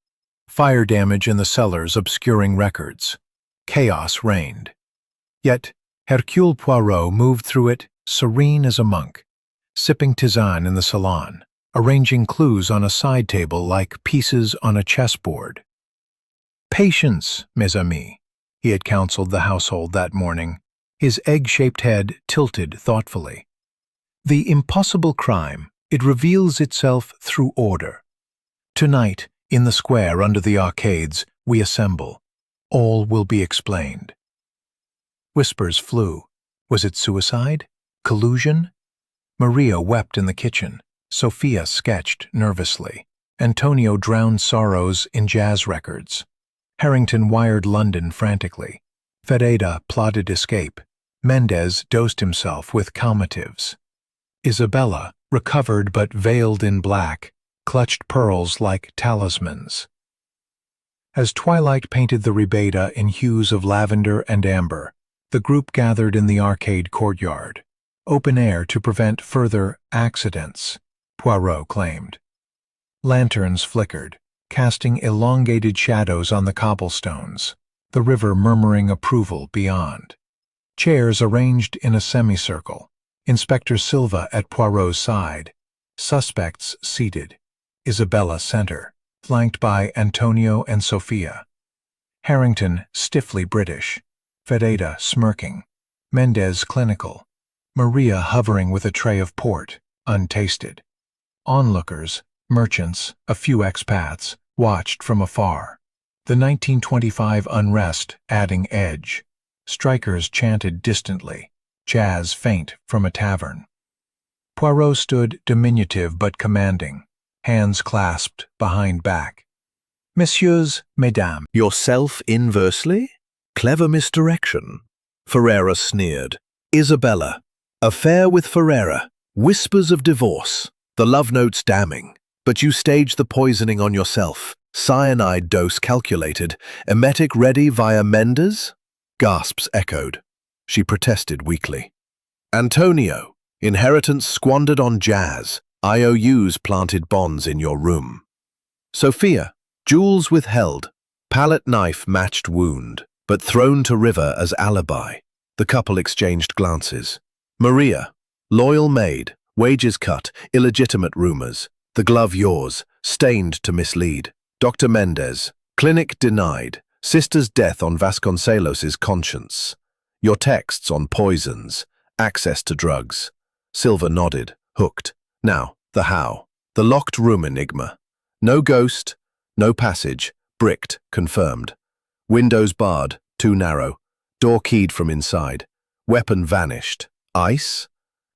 Fire damage in the cellars obscuring records. Chaos reigned. Yet Hercule Poirot moved through it serene as a monk, sipping tisane in the salon, arranging clues on a side table like pieces on a chessboard. "Patience, mes amis," he had counseled the household that morning, his egg-shaped head tilted thoughtfully. "The impossible crime, it reveals itself through order. Tonight, in the square under the arcades, we assemble. All will be explained." Whispers flew. Was it suicide? Collusion? Maria wept in the kitchen. Sophia sketched nervously. Antonio drowned sorrows in jazz records. Harrington wired London frantically. Ferreira plotted escape. Mendez dosed himself with calmatives. Isabella, recovered but veiled in black, clutched pearls like talismans. As twilight painted the Ribeira in hues of lavender and amber, the group gathered in the arcade courtyard. Open air to prevent further accidents, Poirot claimed. Lanterns flickered, casting elongated shadows on the cobblestones, the river murmuring approval beyond. Chairs arranged in a semicircle, Inspector Silva at Poirot's side, suspects seated, Isabella center, flanked by Antonio and Sophia. Harrington stiffly British, Ferreira smirking, Mendez clinical, Maria hovering with a tray of port, untasted. Onlookers, merchants, a few expats, watched from afar. The 1925 unrest adding edge. Strikers chanted distantly, jazz faint from a tavern. Poirot stood diminutive but commanding, hands clasped behind back. Messieurs, mesdames. Yourself inversely? Clever misdirection. Ferreira sneered. Isabella. Affair with Ferreira. Whispers of divorce. The love notes damning. But you staged the poisoning on yourself. Cyanide dose calculated. Emetic ready via Mendez? Gasps echoed. She protested weakly. Antonio. Inheritance squandered on jazz. IOUs planted bonds in your room. Sophia. Jewels withheld. Palette knife matched wound, but thrown to river as alibi. The couple exchanged glances. Maria. Loyal maid. Wages cut. Illegitimate rumors. The glove yours. Stained to mislead. Dr. Mendez. Clinic denied. Sister's death on Vasconcelos's conscience. Your texts on poisons. Access to drugs. Silva nodded, hooked. Now, the how. The locked room enigma. No ghost, no passage. Bricked, confirmed. Windows barred, too narrow. Door keyed from inside. Weapon vanished. Ice?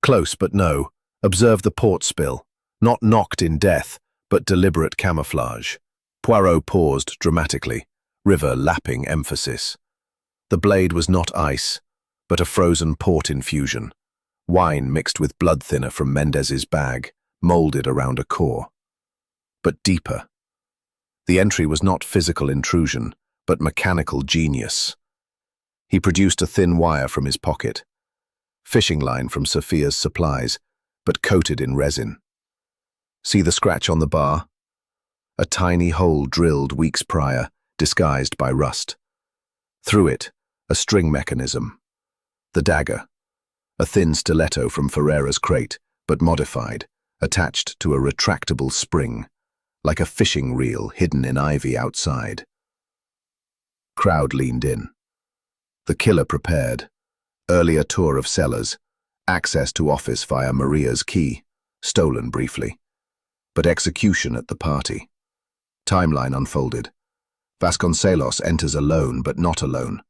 Close but no. Observe the port spill. Not knocked in death, but deliberate camouflage. Poirot paused dramatically. River lapping emphasis. The blade was not ice, but a frozen port infusion. Wine mixed with blood thinner from Mendez's bag, molded around a core. But deeper. The entry was not physical intrusion, but mechanical genius. He produced a thin wire from his pocket. Fishing line from Sophia's supplies, but coated in resin. See the scratch on the bar? A tiny hole drilled weeks prior, disguised by rust. Through it, a string mechanism. The dagger. A thin stiletto from Ferreira's crate, but modified, attached to a retractable spring, like a fishing reel hidden in ivy outside. Crowd leaned in. The killer prepared. Earlier tour of cellars. Access to office via Maria's key. Stolen briefly. But execution at the party. Timeline unfolded. Vasconcelos enters alone but not alone.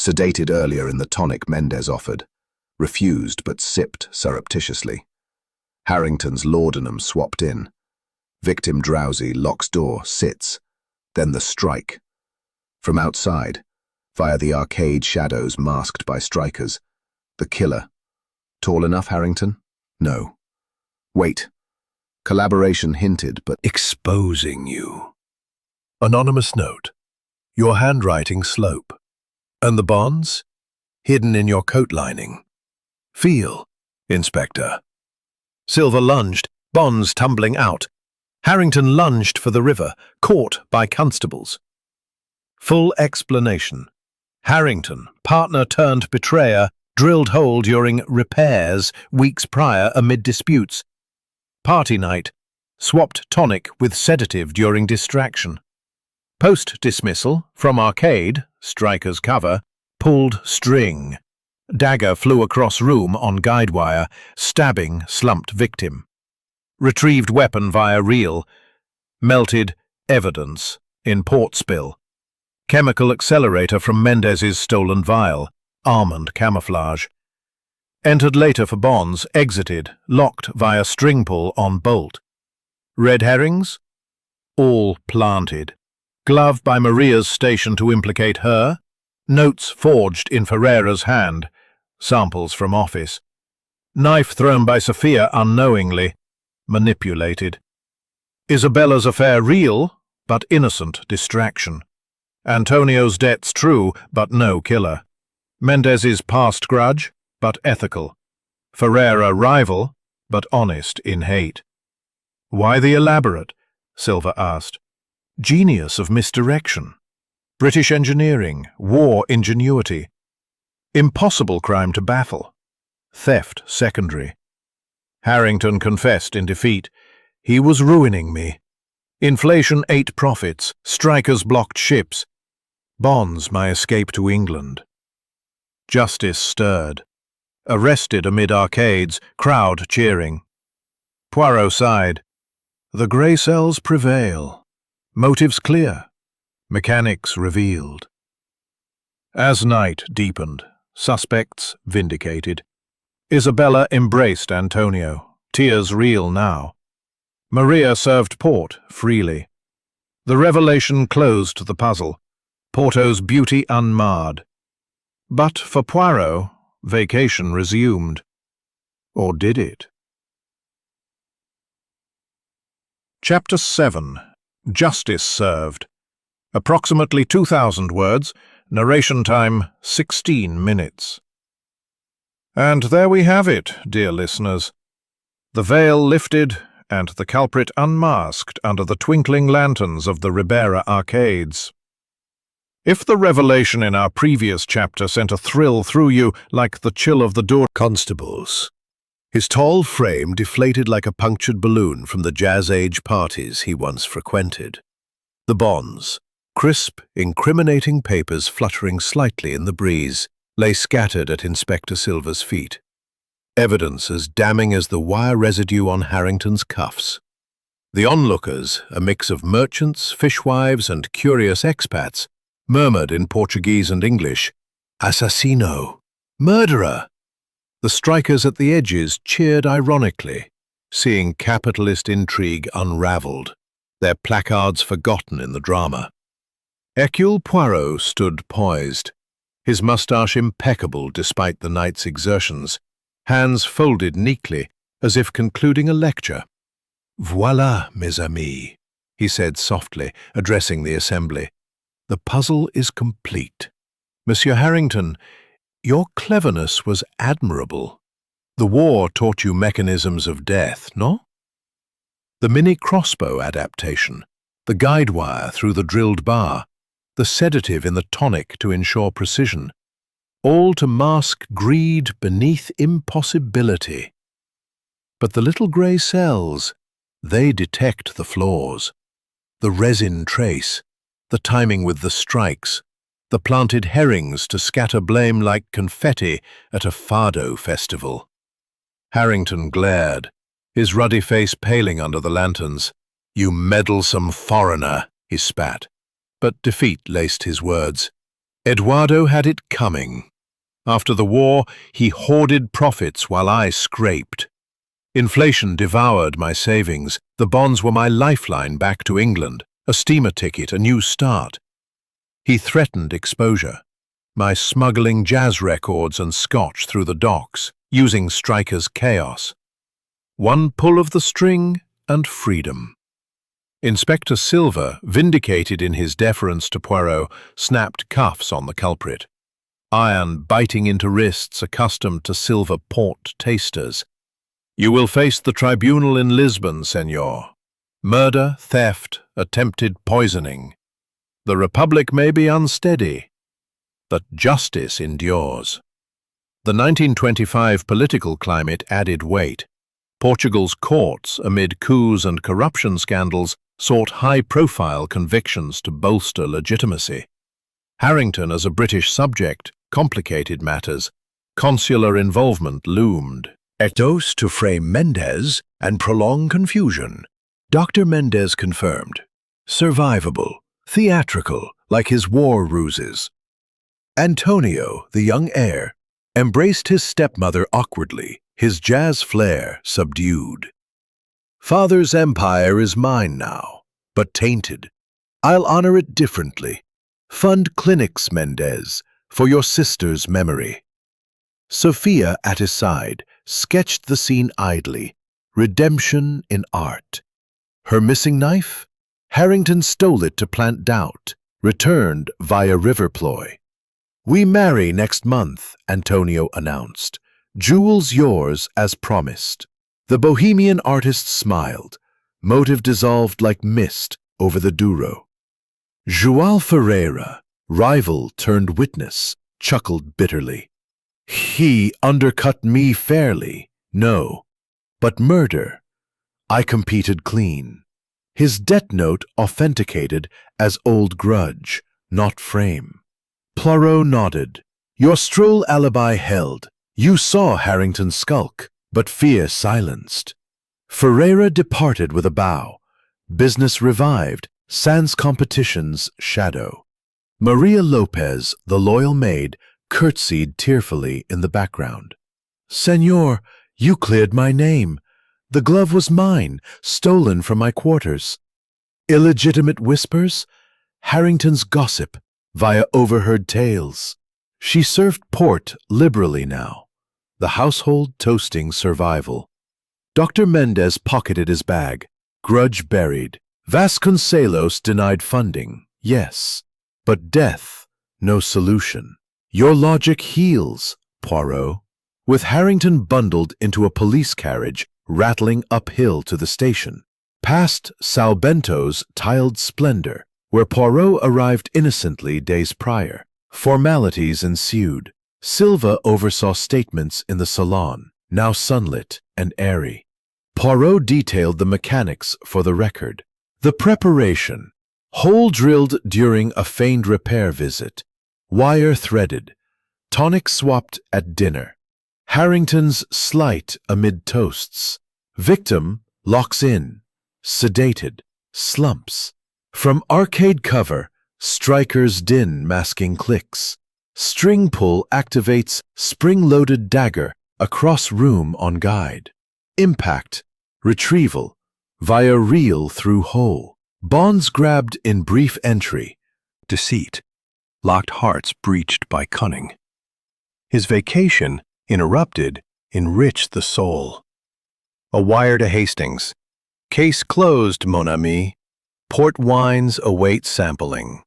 Sedated earlier in the tonic Mendez offered. Refused but sipped surreptitiously. Harrington's laudanum swapped in. Victim drowsy, locks door, sits. Then the strike. From outside, via the arcade shadows masked by strikers, the killer. Tall enough, Harrington? No. Wait. Collaboration hinted, but exposing you. Anonymous note. Your handwriting slope. And the bonds? Hidden in your coat lining. Feel, Inspector. Silva lunged, bonds tumbling out. Harrington lunged for the river, caught by constables. Full explanation. Harrington, partner turned betrayer, drilled hole during repairs weeks prior amid disputes. Party night. Swapped tonic with sedative during distraction. Post-dismissal, from arcade, striker's cover, pulled string. Dagger flew across room on guide wire, stabbing slumped victim. Retrieved weapon via reel. Melted evidence in port spill. Chemical accelerator from Mendez's stolen vial. Almond camouflage. Entered later for bonds, exited, locked via string pull on bolt. Red herrings? All planted. Glove by Maria's station to implicate her. Notes forged in Ferreira's hand. Samples from office. Knife thrown by Sophia unknowingly. Manipulated. Isabella's affair real, but innocent distraction. Antonio's debts true, but no killer. Mendez's past grudge, but ethical. Ferreira rival, but honest in hate. Why the elaborate? Silva asked. Genius of misdirection. British engineering, war ingenuity. Impossible crime to baffle. Theft secondary. Harrington confessed in defeat. He was ruining me. Inflation ate profits, strikers blocked ships. Bonds my escape to England. Justice stirred. Arrested amid arcades, crowd cheering. Poirot sighed. The grey cells prevail. Motives clear. Mechanics revealed. As night deepened, suspects vindicated. Isabella embraced Antonio, tears real now. Maria served port freely. The revelation closed the puzzle, Porto's beauty unmarred. But for Poirot, vacation resumed. Or did it? Chapter 7. Justice Served. Approximately 2,000 words, narration time 16 minutes. And there we have it, dear listeners. The veil lifted and the culprit unmasked under the twinkling lanterns of the Ribeira arcades. If the revelation in our previous chapter sent a thrill through you like the chill of the door Constables. His tall frame deflated like a punctured balloon from the jazz-age parties he once frequented. The bonds, crisp, incriminating papers fluttering slightly in the breeze, lay scattered at Inspector Silva's feet. Evidence as damning as the wire residue on Harrington's cuffs. The onlookers, a mix of merchants, fishwives, and curious expats, murmured in Portuguese and English, "Assassino! Murderer!" The strikers at the edges cheered ironically, seeing capitalist intrigue unraveled, their placards forgotten in the drama. Hercule Poirot stood poised, his moustache impeccable despite the night's exertions, hands folded neatly as if concluding a lecture. "Voilà, mes amis," he said softly, addressing the assembly. "The puzzle is complete. Monsieur Harrington, your cleverness was admirable. The war taught you mechanisms of death, no? The mini-crossbow adaptation, the guide wire through the drilled bar, the sedative in the tonic to ensure precision, all to mask greed beneath impossibility. But the little grey cells, they detect the flaws. The resin trace, the timing with the strikes, the planted herrings to scatter blame like confetti at a fado festival. Harrington glared, his ruddy face paling under the lanterns. "You meddlesome foreigner," he spat. But defeat laced his words. Eduardo had it coming. After the war, he hoarded profits while I scraped. Inflation devoured my savings. The bonds were my lifeline back to England, a steamer ticket, a new start. He threatened exposure, my smuggling jazz records and scotch through the docks, using strikers' chaos. One pull of the string and freedom. Inspector Silva, vindicated in his deference to Poirot, snapped cuffs on the culprit. Iron biting into wrists accustomed to silver port tasters. "You will face the tribunal in Lisbon, senor. Murder, theft, attempted poisoning. The Republic may be unsteady, but justice endures." The 1925 political climate added weight. Portugal's courts, amid coups and corruption scandals, sought high-profile convictions to bolster legitimacy. Harrington, as a British subject, complicated matters. Consular involvement loomed. A dose to frame Mendez and prolong confusion. Dr. Mendez confirmed. Survivable, theatrical, like his war ruses. Antonio, the young heir, embraced his stepmother awkwardly, his jazz flair subdued. "Father's empire is mine now, but tainted. I'll honor it differently. Fund clinics, Mendez, for your sister's memory." Sophia, at his side, sketched the scene idly, redemption in art. Her missing knife? Harrington stole it to plant doubt, returned via river ploy. "We marry next month," Antonio announced. "Jewels yours as promised." The bohemian artist smiled, motive dissolved like mist over the Douro. João Ferreira, rival turned witness, chuckled bitterly. "He undercut me fairly, no, but murder. I competed clean." His debt note authenticated as old grudge, not frame. Poirot nodded. "Your stroll alibi held. You saw Harrington skulk, but fear silenced." Ferreira departed with a bow. Business revived, sans competition's shadow. Maria Lopez, the loyal maid, curtsied tearfully in the background. "Senor, you cleared my name. The glove was mine, stolen from my quarters." Illegitimate whispers? Harrington's gossip, via overheard tales. She served port liberally now, the household toasting survival. Dr. Mendez pocketed his bag, grudge buried. Vasconcelos denied funding, yes, but death, no solution. Your logic heals, Poirot. With Harrington bundled into a police carriage, rattling uphill to the station, past Salbento's tiled splendor, where Poirot arrived innocently days prior. Formalities ensued. Silva oversaw statements in the salon, now sunlit and airy. Poirot detailed the mechanics for the record. The preparation, hole drilled during a feigned repair visit, wire threaded, tonic swapped at dinner. Harrington's slight amid toasts. Victim locks in, sedated, slumps. From arcade cover, striker's din masking clicks. String pull activates spring-loaded dagger across room on guide. Impact, retrieval, via reel through hole. Bonds grabbed in brief entry. Deceit, locked hearts breached by cunning. His vacation, interrupted, enriched the soul. A wire to Hastings. Case closed, mon ami. Port wines await sampling.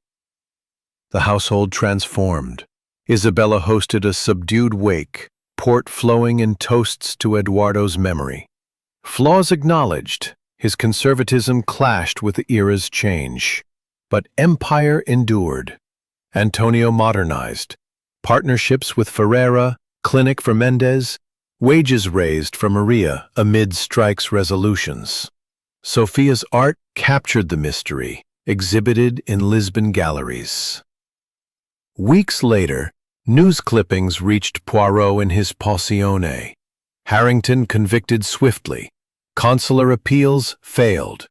The household transformed. Isabella hosted a subdued wake, port flowing in toasts to Eduardo's memory. Flaws acknowledged, his conservatism clashed with the era's change. But empire endured. Antonio modernized. Partnerships with Ferreira, clinic for Mendez, wages raised for Maria amid strikes resolutions. Sophia's art captured the mystery, exhibited in Lisbon galleries. Weeks later, news clippings reached Poirot in his pensione. Harrington convicted swiftly. Consular appeals failed.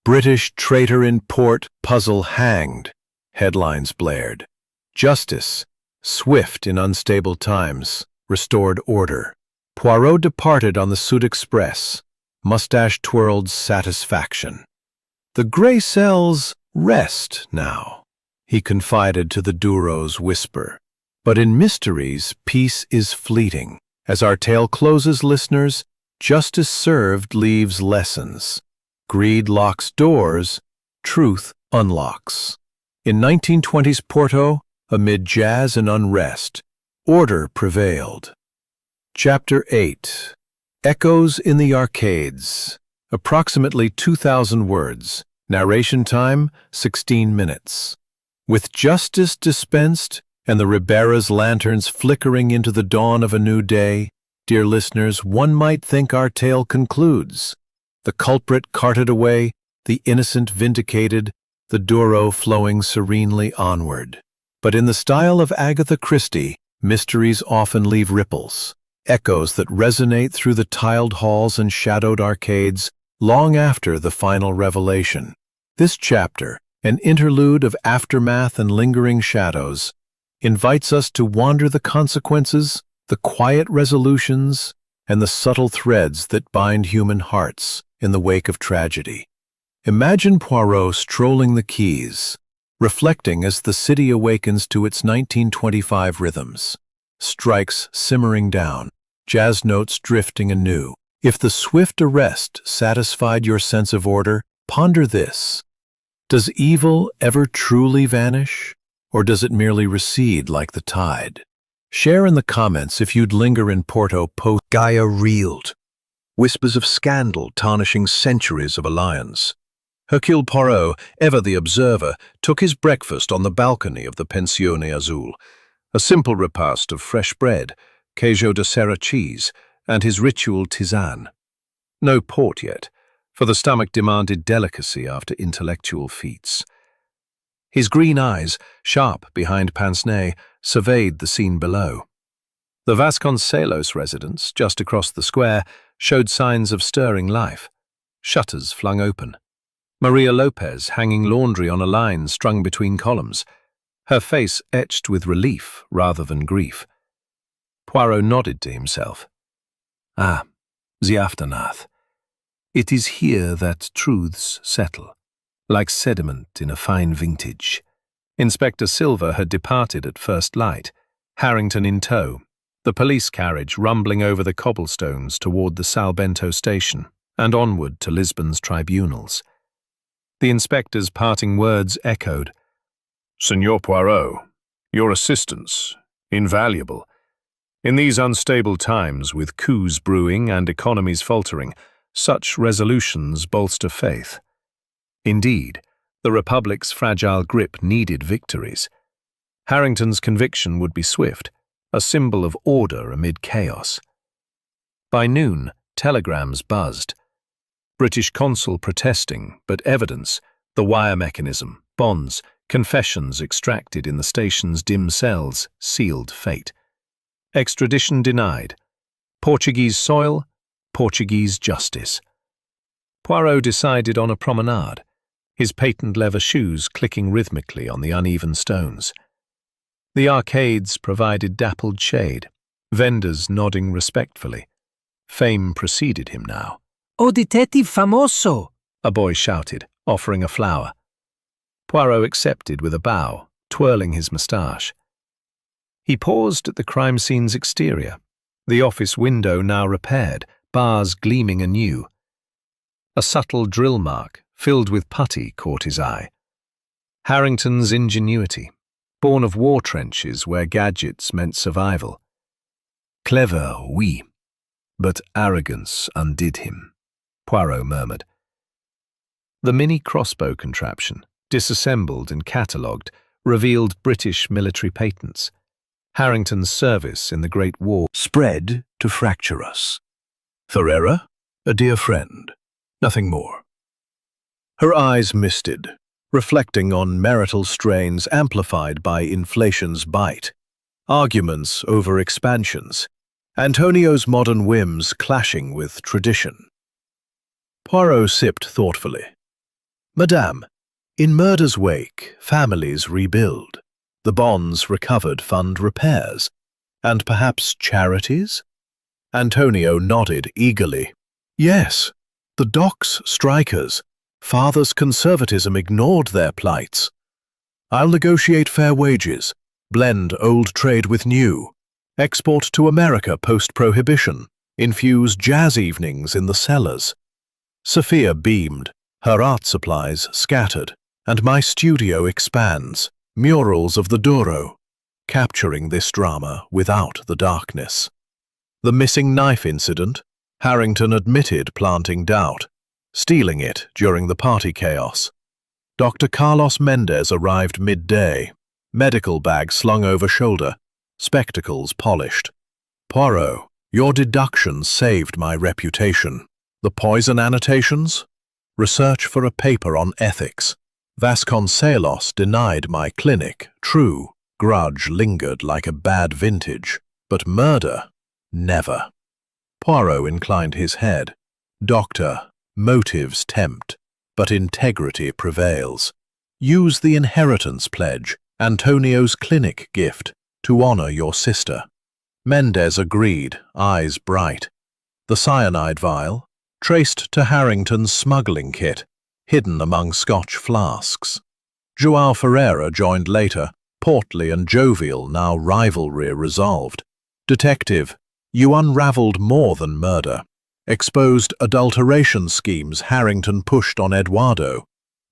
British traitor in port, puzzle hanged. Headlines blared. Justice, swift in unstable times, restored order. Poirot departed on the Sud Express, mustache twirled satisfaction. The gray cells rest now, he confided to the Douro's whisper. But in mysteries, peace is fleeting. As our tale closes, listeners, justice served leaves lessons. Greed locks doors, truth unlocks. In 1920s Porto, amid jazz and unrest, order prevailed. Chapter 8. Echoes in the Arcades. Approximately 2,000 words. Narration time, 16 minutes. With justice dispensed and the Ribeira's lanterns flickering into the dawn of a new day, dear listeners, one might think our tale concludes. The culprit carted away, the innocent vindicated, the Douro flowing serenely onward. But in the style of Agatha Christie, mysteries often leave ripples, echoes that resonate through the tiled halls and shadowed arcades long after the final revelation. This chapter, an interlude of aftermath and lingering shadows, invites us to wander the consequences, the quiet resolutions, and the subtle threads that bind human hearts in the wake of tragedy. Imagine Poirot strolling the quays, reflecting as the city awakens to its 1925 rhythms, strikes simmering down, jazz notes drifting anew. If the swift arrest satisfied your sense of order, ponder this. Does evil ever truly vanish, or does it merely recede like the tide? Share in the comments if you'd linger in Porto post. Gaia reeled. Whispers of scandal tarnishing centuries of alliance. Hercule Poirot, ever the observer, took his breakfast on the balcony of the Pensione Azul, a simple repast of fresh bread, queijo de serra cheese, and his ritual tisane. No port yet, for the stomach demanded delicacy after intellectual feats. His green eyes, sharp behind pince-nez, surveyed the scene below. The Vasconcelos residence, just across the square, showed signs of stirring life. Shutters flung open. Maria Lopez hanging laundry on a line strung between columns, her face etched with relief rather than grief. Poirot nodded to himself. Ah, the aftermath. It is here that truths settle, like sediment in a fine vintage. Inspector Silver had departed at first light, Harrington in tow, the police carriage rumbling over the cobblestones toward the Sal Bento station and onward to Lisbon's tribunals. The inspector's parting words echoed. "Senor Poirot, your assistance, invaluable. In these unstable times, with coups brewing and economies faltering, such resolutions bolster faith. Indeed, the Republic's fragile grip needed victories. Harrington's conviction would be swift, a symbol of order amid chaos. By noon, telegrams buzzed. British consul protesting, but evidence, the wire mechanism, bonds, confessions extracted in the station's dim cells, sealed fate. Extradition denied. Portuguese soil, Portuguese justice. Poirot decided on a promenade, his patent leather shoes clicking rhythmically on the uneven stones. The arcades provided dappled shade, vendors nodding respectfully. Fame preceded him now. "O detective famoso!" a boy shouted, offering a flower. Poirot accepted with a bow, twirling his moustache. He paused at the crime scene's exterior, the office window now repaired, bars gleaming anew. A subtle drill mark, filled with putty, caught his eye. Harrington's ingenuity, born of war trenches where gadgets meant survival. Clever, oui, but arrogance undid him, Poirot murmured. The mini crossbow contraption, disassembled and catalogued, revealed British military patents. Harrington's service in the Great War spread to fracture us. Ferreira, a dear friend, nothing more. Her eyes misted, reflecting on marital strains amplified by inflation's bite, arguments over expansions, Antonio's modern whims clashing with tradition. Poirot sipped thoughtfully. Madame, in murder's wake, families rebuild. The bonds recovered fund repairs, and perhaps charities? Antonio nodded eagerly. Yes, the docks strikers. Father's conservatism ignored their plights. I'll negotiate fair wages, blend old trade with new, export to America post-prohibition, infuse jazz evenings in the cellars. Sophia beamed, her art supplies scattered, and my studio expands. Murals of the Douro, capturing this drama without the darkness. The missing knife incident, Harrington admitted planting doubt, stealing it during the party chaos. Dr. Carlos Mendez arrived midday, medical bag slung over shoulder, spectacles polished. Poirot, your deductions saved my reputation. The poison annotations? Research for a paper on ethics. Vasconcelos denied my clinic, true, grudge lingered like a bad vintage, but murder, never. Poirot inclined his head. Doctor, motives tempt, but integrity prevails. Use the inheritance pledge, Antonio's clinic gift, to honor your sister. Mendez agreed, eyes bright. The cyanide vial, traced to Harrington's smuggling kit, hidden among Scotch flasks. João Ferreira joined later, portly and jovial, now rivalry resolved. Detective, you unraveled more than murder. Exposed adulteration schemes Harrington pushed on Eduardo.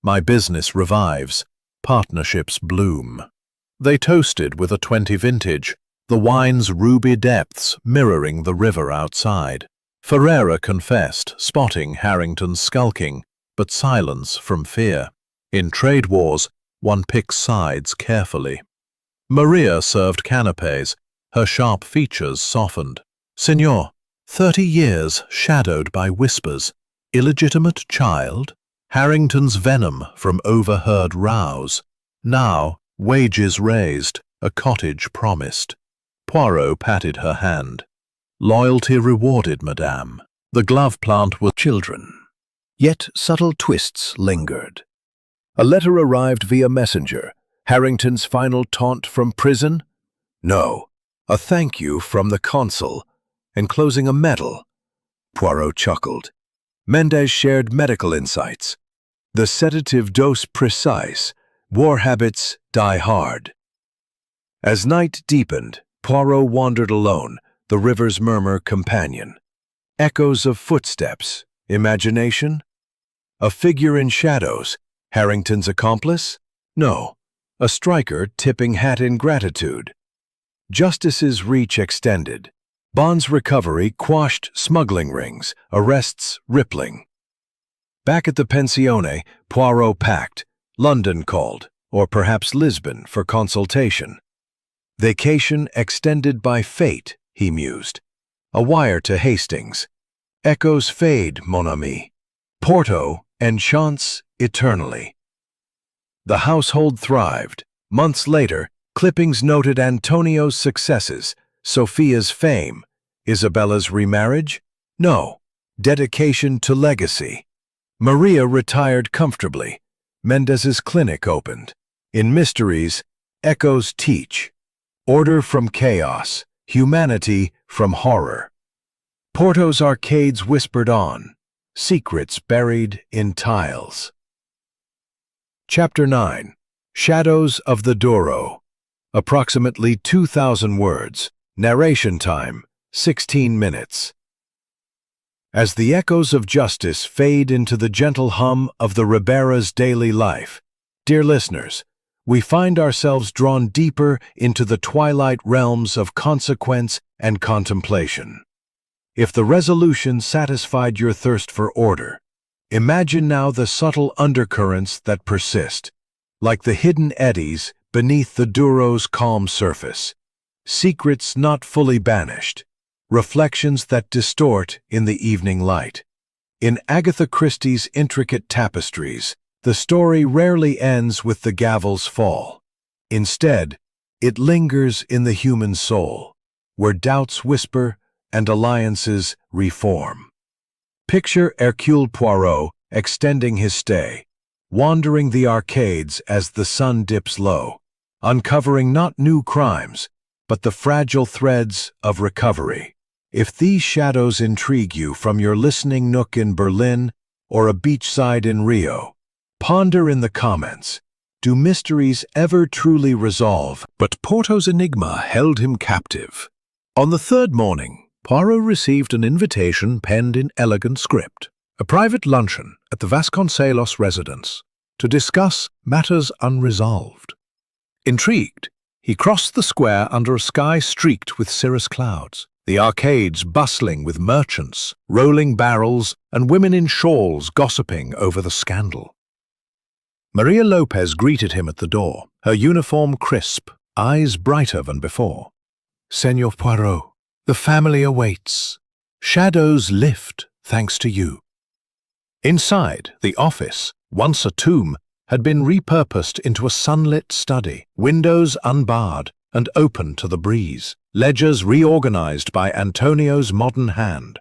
My business revives. Partnerships bloom. They toasted with a 20 vintage, the wine's ruby depths mirroring the river outside. Ferreira confessed, spotting Harrington skulking, but silence from fear. In trade wars, one picks sides carefully. Maria served canapes, her sharp features softened. Senor, 30 years shadowed by whispers. Illegitimate child? Harrington's venom from overheard rows. Now, wages raised, a cottage promised. Poirot patted her hand. Loyalty rewarded, madame. The glove plant was children. Yet subtle twists lingered. A letter arrived via messenger. Harrington's final taunt from prison? No. A thank you from the consul, enclosing a medal. Poirot chuckled. Mendez shared medical insights. The sedative dose precise. War habits die hard. As night deepened, Poirot wandered alone, the river's murmur companion. Echoes of footsteps. Imagination? A figure in shadows. Harrington's accomplice? No. A striker tipping hat in gratitude. Justice's reach extended. Bond's recovery quashed smuggling rings, arrests rippling. Back at the pensione, Poirot packed. London called, or perhaps Lisbon, for consultation. Vacation extended by fate, he mused. A wire to Hastings. Echoes fade, mon ami. Porto enchants eternally. The household thrived. Months later, clippings noted Antonio's successes, Sophia's fame. Isabella's remarriage? No. Dedication to legacy. Maria retired comfortably. Mendez's clinic opened. In mysteries, echoes teach. Order from chaos, humanity from horror. Porto's arcades whispered on, secrets buried in tiles. Chapter 9. Shadows of the Douro. Approximately 2,000 words. Narration time, 16 minutes. As the echoes of justice fade into the gentle hum of the Ribeira's daily life, dear listeners, we find ourselves drawn deeper into the twilight realms of consequence and contemplation. If the resolution satisfied your thirst for order, imagine now the subtle undercurrents that persist, like the hidden eddies beneath the Douro's calm surface, secrets not fully banished, reflections that distort in the evening light. In Agatha Christie's intricate tapestries, the story rarely ends with the gavel's fall. Instead, it lingers in the human soul, where doubts whisper and alliances reform. Picture Hercule Poirot extending his stay, wandering the arcades as the sun dips low, uncovering not new crimes, but the fragile threads of recovery. If these shadows intrigue you from your listening nook in Berlin or a beachside in Rio, ponder in the comments. Do mysteries ever truly resolve? But Porto's enigma held him captive. On the third morning, Poirot received an invitation penned in elegant script, a private luncheon at the Vasconcelos residence, to discuss matters unresolved. Intrigued, he crossed the square under a sky streaked with cirrus clouds, the arcades bustling with merchants, rolling barrels, and women in shawls gossiping over the scandal. Maria Lopez greeted him at the door, her uniform crisp, eyes brighter than before. "Senor Poirot, the family awaits. Shadows lift, thanks to you." Inside, the office, once a tomb, had been repurposed into a sunlit study, windows unbarred and open to the breeze, ledgers reorganized by Antonio's modern hand.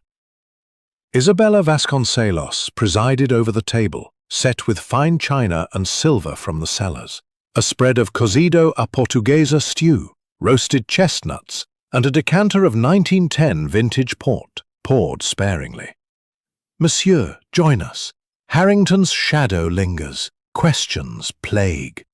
Isabella Vasconcelos presided over the table, set with fine china and silver from the cellars. A spread of cozido a portuguesa stew, roasted chestnuts, and a decanter of 1910 vintage port poured sparingly. "Monsieur, join us. Harrington's shadow lingers. Questions plague."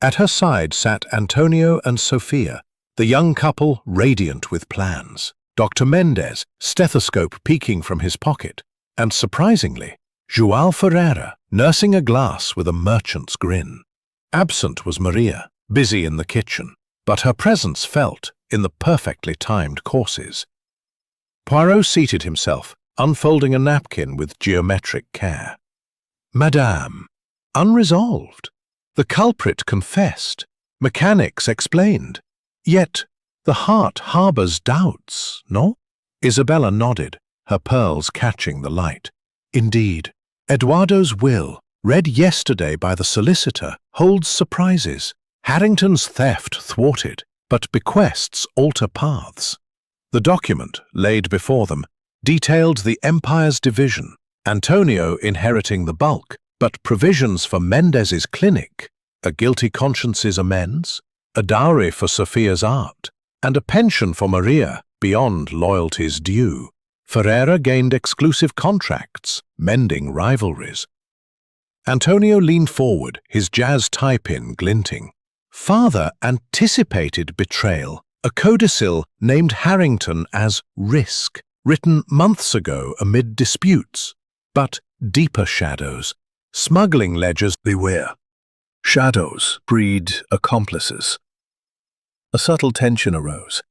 At her side sat Antonio and Sophia, the young couple radiant with plans. Dr. Mendez, stethoscope peeking from his pocket, and surprisingly, João Ferreira, nursing a glass with a merchant's grin. Absent was Maria, busy in the kitchen, but her presence felt in the perfectly timed courses. Poirot seated himself, unfolding a napkin with geometric care. "Madame, unresolved. The culprit confessed. Mechanics explained. Yet the heart harbors doubts, no?" Isabella nodded, her pearls catching the light. "Indeed, Eduardo's will, read yesterday by the solicitor, holds surprises. Harrington's theft thwarted, but bequests alter paths." The document, laid before them, detailed the empire's division, Antonio inheriting the bulk, but provisions for Mendez's clinic, a guilty conscience's amends, a dowry for Sophia's art, and a pension for Maria beyond loyalty's due. Ferreira gained exclusive contracts, mending rivalries. Antonio leaned forward, his jazz tie-pin glinting. Father anticipated betrayal, a codicil named Harrington as Risk, written months ago amid disputes. But deeper shadows, smuggling ledgers. Beware. Shadows breed accomplices. A subtle tension arose.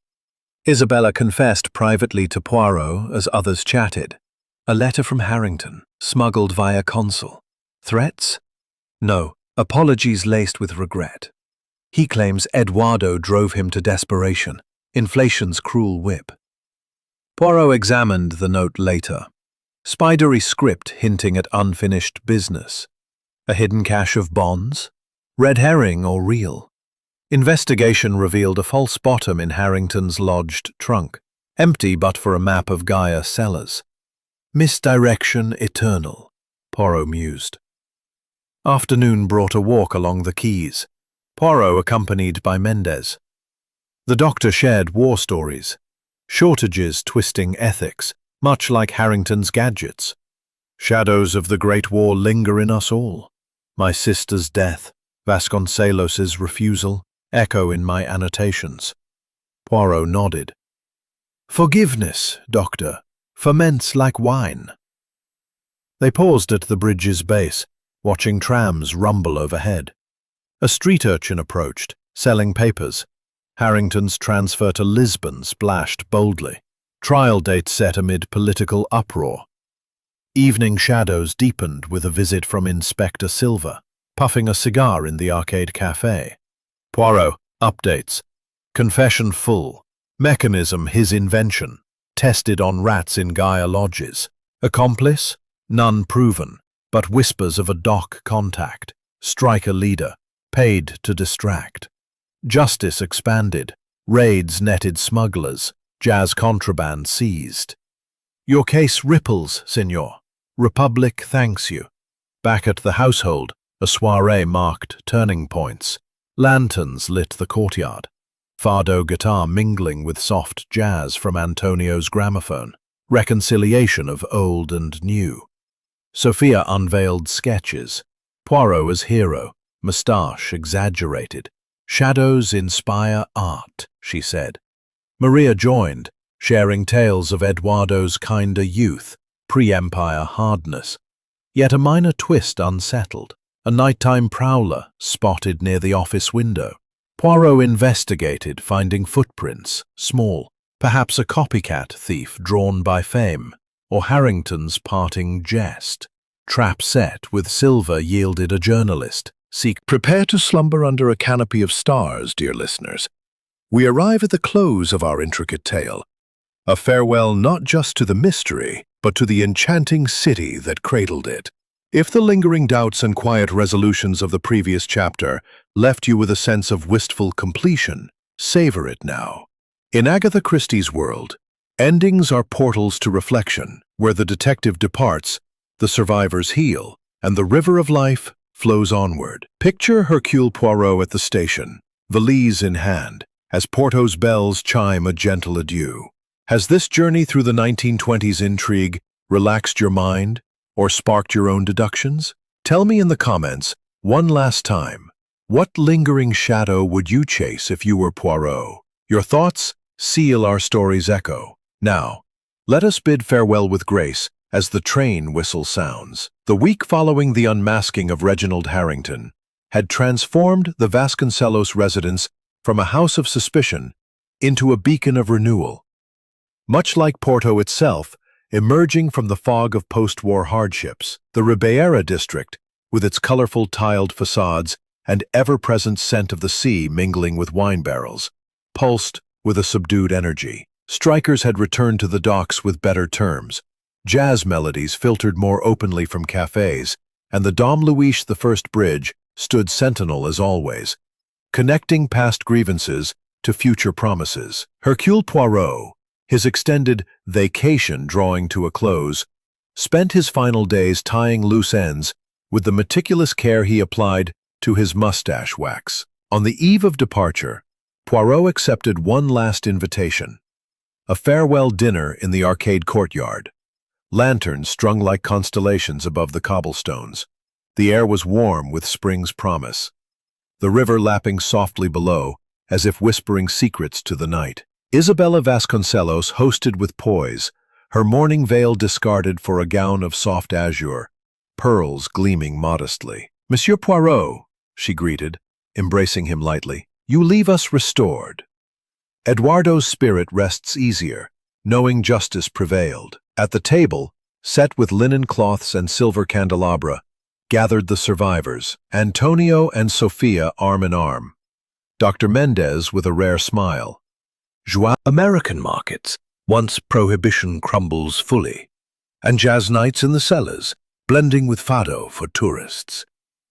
Isabella confessed privately to Poirot as others chatted. A letter from Harrington, smuggled via consul. Threats? No, apologies laced with regret. He claims Eduardo drove him to desperation, inflation's cruel whip. Poirot examined the note later. Spidery script hinting at unfinished business. A hidden cache of bonds? Red herring or real? Investigation revealed a false bottom in Harrington's lodged trunk, empty but for a map of Gaia cellars. Misdirection eternal, Poirot mused. Afternoon brought a walk along the quays, Poirot accompanied by Mendez. The doctor shared war stories, shortages twisting ethics, much like Harrington's gadgets. Shadows of the Great War linger in us all. My sister's death, Vasconcelos's refusal, echo in my annotations. Poirot nodded. Forgiveness, doctor, ferments like wine. They paused at the bridge's base, watching trams rumble overhead. A street urchin approached, selling papers. Harrington's transfer to Lisbon splashed boldly. Trial date set amid political uproar. Evening shadows deepened with a visit from Inspector Silva, puffing a cigar in the arcade cafe. Poirot, updates. Confession full. Mechanism his invention. Tested on rats in Gaia lodges. Accomplice? None proven, but whispers of a dock contact. Striker leader. Paid to distract. Justice expanded. Raids netted smugglers. Jazz contraband seized. Your case ripples, senor. Republic thanks you. Back at the household, a soiree marked turning points. Lanterns lit the courtyard. Fado guitar mingling with soft jazz from Antonio's gramophone. Reconciliation of old and new. Sophia unveiled sketches. Poirot as hero, moustache exaggerated. Shadows inspire art, she said. Maria joined, sharing tales of Eduardo's kinder youth, pre-empire hardness. Yet a minor twist unsettled. A nighttime prowler spotted near the office window. Poirot investigated, finding footprints, small, perhaps a copycat thief drawn by fame, or Harrington's parting jest. Trap set with Silva yielded a journalist. Prepare to slumber under a canopy of stars, dear listeners. We arrive at the close of our intricate tale. A farewell not just to the mystery, but to the enchanting city that cradled it. If the lingering doubts and quiet resolutions of the previous chapter left you with a sense of wistful completion, savor it now. In Agatha Christie's world, endings are portals to reflection, where the detective departs, the survivors heal, and the river of life flows onward. Picture Hercule Poirot at the station, valise in hand, as Porto's bells chime a gentle adieu. Has this journey through the 1920s intrigue relaxed your mind or sparked your own deductions? Tell me in the comments, one last time, what lingering shadow would you chase if you were Poirot? Your thoughts seal our story's echo. Now, let us bid farewell with grace as the train whistle sounds. The week following the unmasking of Reginald Harrington had transformed the Vasconcelos residence from a house of suspicion into a beacon of renewal. Much like Porto itself, emerging from the fog of post-war hardships, the Ribeira district, with its colorful tiled facades and ever-present scent of the sea mingling with wine barrels, pulsed with a subdued energy. Strikers had returned to the docks with better terms. Jazz melodies filtered more openly from cafes, and the Dom Luis I Bridge stood sentinel as always, connecting past grievances to future promises. Hercule Poirot, his extended vacation drawing to a close, spent his final days tying loose ends with the meticulous care he applied to his mustache wax. On the eve of departure, Poirot accepted one last invitation, a farewell dinner in the arcade courtyard. Lanterns strung like constellations above the cobblestones. The air was warm with spring's promise, the river lapping softly below, as if whispering secrets to the night. Isabella Vasconcelos hosted with poise, her mourning veil discarded for a gown of soft azure, pearls gleaming modestly. "Monsieur Poirot," she greeted, embracing him lightly, "you leave us restored." Eduardo's spirit rests easier, knowing justice prevailed. At the table, set with linen cloths and silver candelabra, gathered the survivors, Antonio and Sophia arm in arm, Dr. Mendez with a rare smile. American markets, once prohibition crumbles fully, and jazz nights in the cellars, blending with fado for tourists.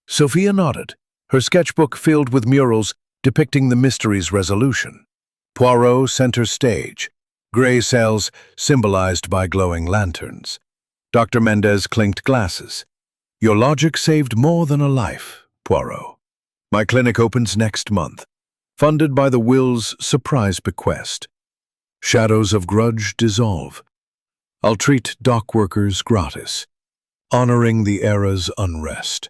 Sophia nodded, her sketchbook filled with murals depicting the mystery's resolution. Poirot center stage, gray cells symbolized by glowing lanterns. Dr. Mendez clinked glasses. "Your logic saved more than a life, Poirot. My clinic opens next month, funded by the will's surprise bequest. Shadows of grudge dissolve. I'll treat dock workers gratis, honoring the era's unrest."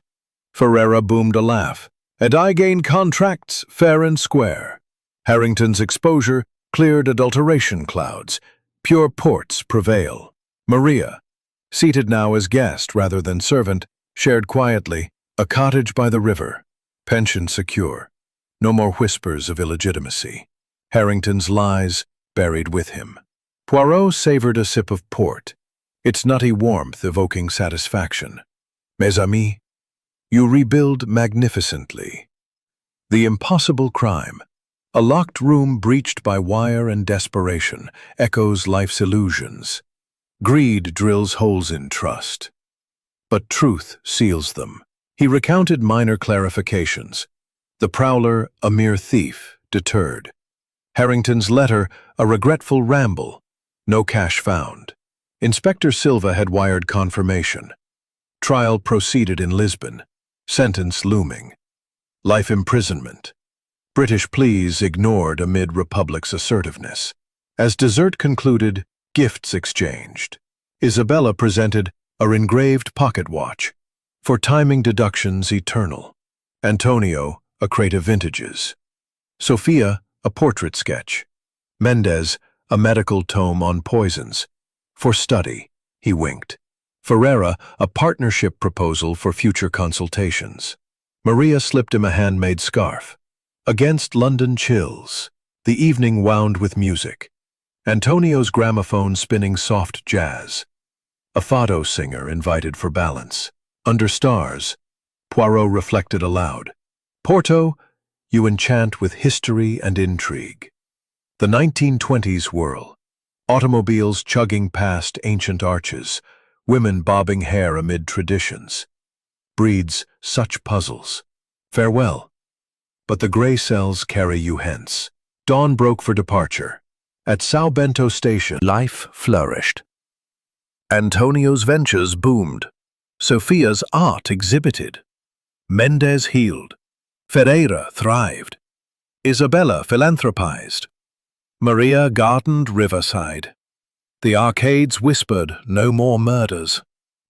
Ferreira boomed a laugh. "And I gain contracts fair and square." Harrington's exposure cleared adulteration clouds. Pure ports prevail. Maria, seated now as guest rather than servant, shared quietly a cottage by the river, pension secure. No more whispers of illegitimacy. Harrington's lies buried with him. Poirot savored a sip of port, its nutty warmth evoking satisfaction. "Mes amis, you rebuild magnificently." The impossible crime, a locked room breached by wire and desperation, echoes life's illusions. Greed drills holes in trust, but truth seals them. He recounted minor clarifications. The prowler, a mere thief, deterred. Harrington's letter, a regretful ramble. No cash found. Inspector Silva had wired confirmation. Trial proceeded in Lisbon. Sentence looming. Life imprisonment. British pleas ignored amid Republic's assertiveness. As dessert concluded, gifts exchanged. Isabella presented a engraved pocket watch, for timing deductions eternal. Antonio, a crate of vintages. Sophia, a portrait sketch. Mendez, a medical tome on poisons. For study, he winked. Ferreira, a partnership proposal for future consultations. Maria slipped him a handmade scarf. Against London chills, the evening wound with music. Antonio's gramophone spinning soft jazz. A fado singer invited for balance. Under stars, Poirot reflected aloud. "Porto, you enchant with history and intrigue." The 1920s whirl. Automobiles chugging past ancient arches, women bobbing hair amid traditions. Breeds such puzzles. Farewell. But the gray cells carry you hence. Dawn broke for departure. At Sao Bento station, life flourished. Antonio's ventures boomed. Sophia's art exhibited. Mendez healed. Ferreira thrived. Isabella philanthropized. Maria gardened riverside. The arcades whispered no more murders,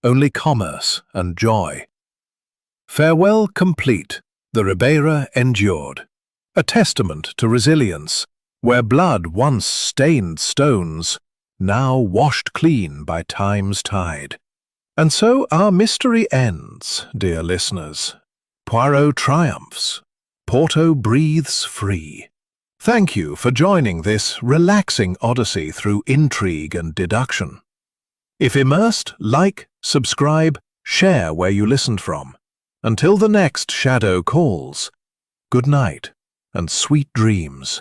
only commerce and joy. Farewell complete, the Ribeira endured, a testament to resilience, where blood once stained stones, now washed clean by time's tide. And so our mystery ends, dear listeners. Poirot triumphs. Porto breathes free. Thank you for joining this relaxing odyssey through intrigue and deduction. If immersed, like, subscribe, share where you listened from. Until the next shadow calls, good night and sweet dreams.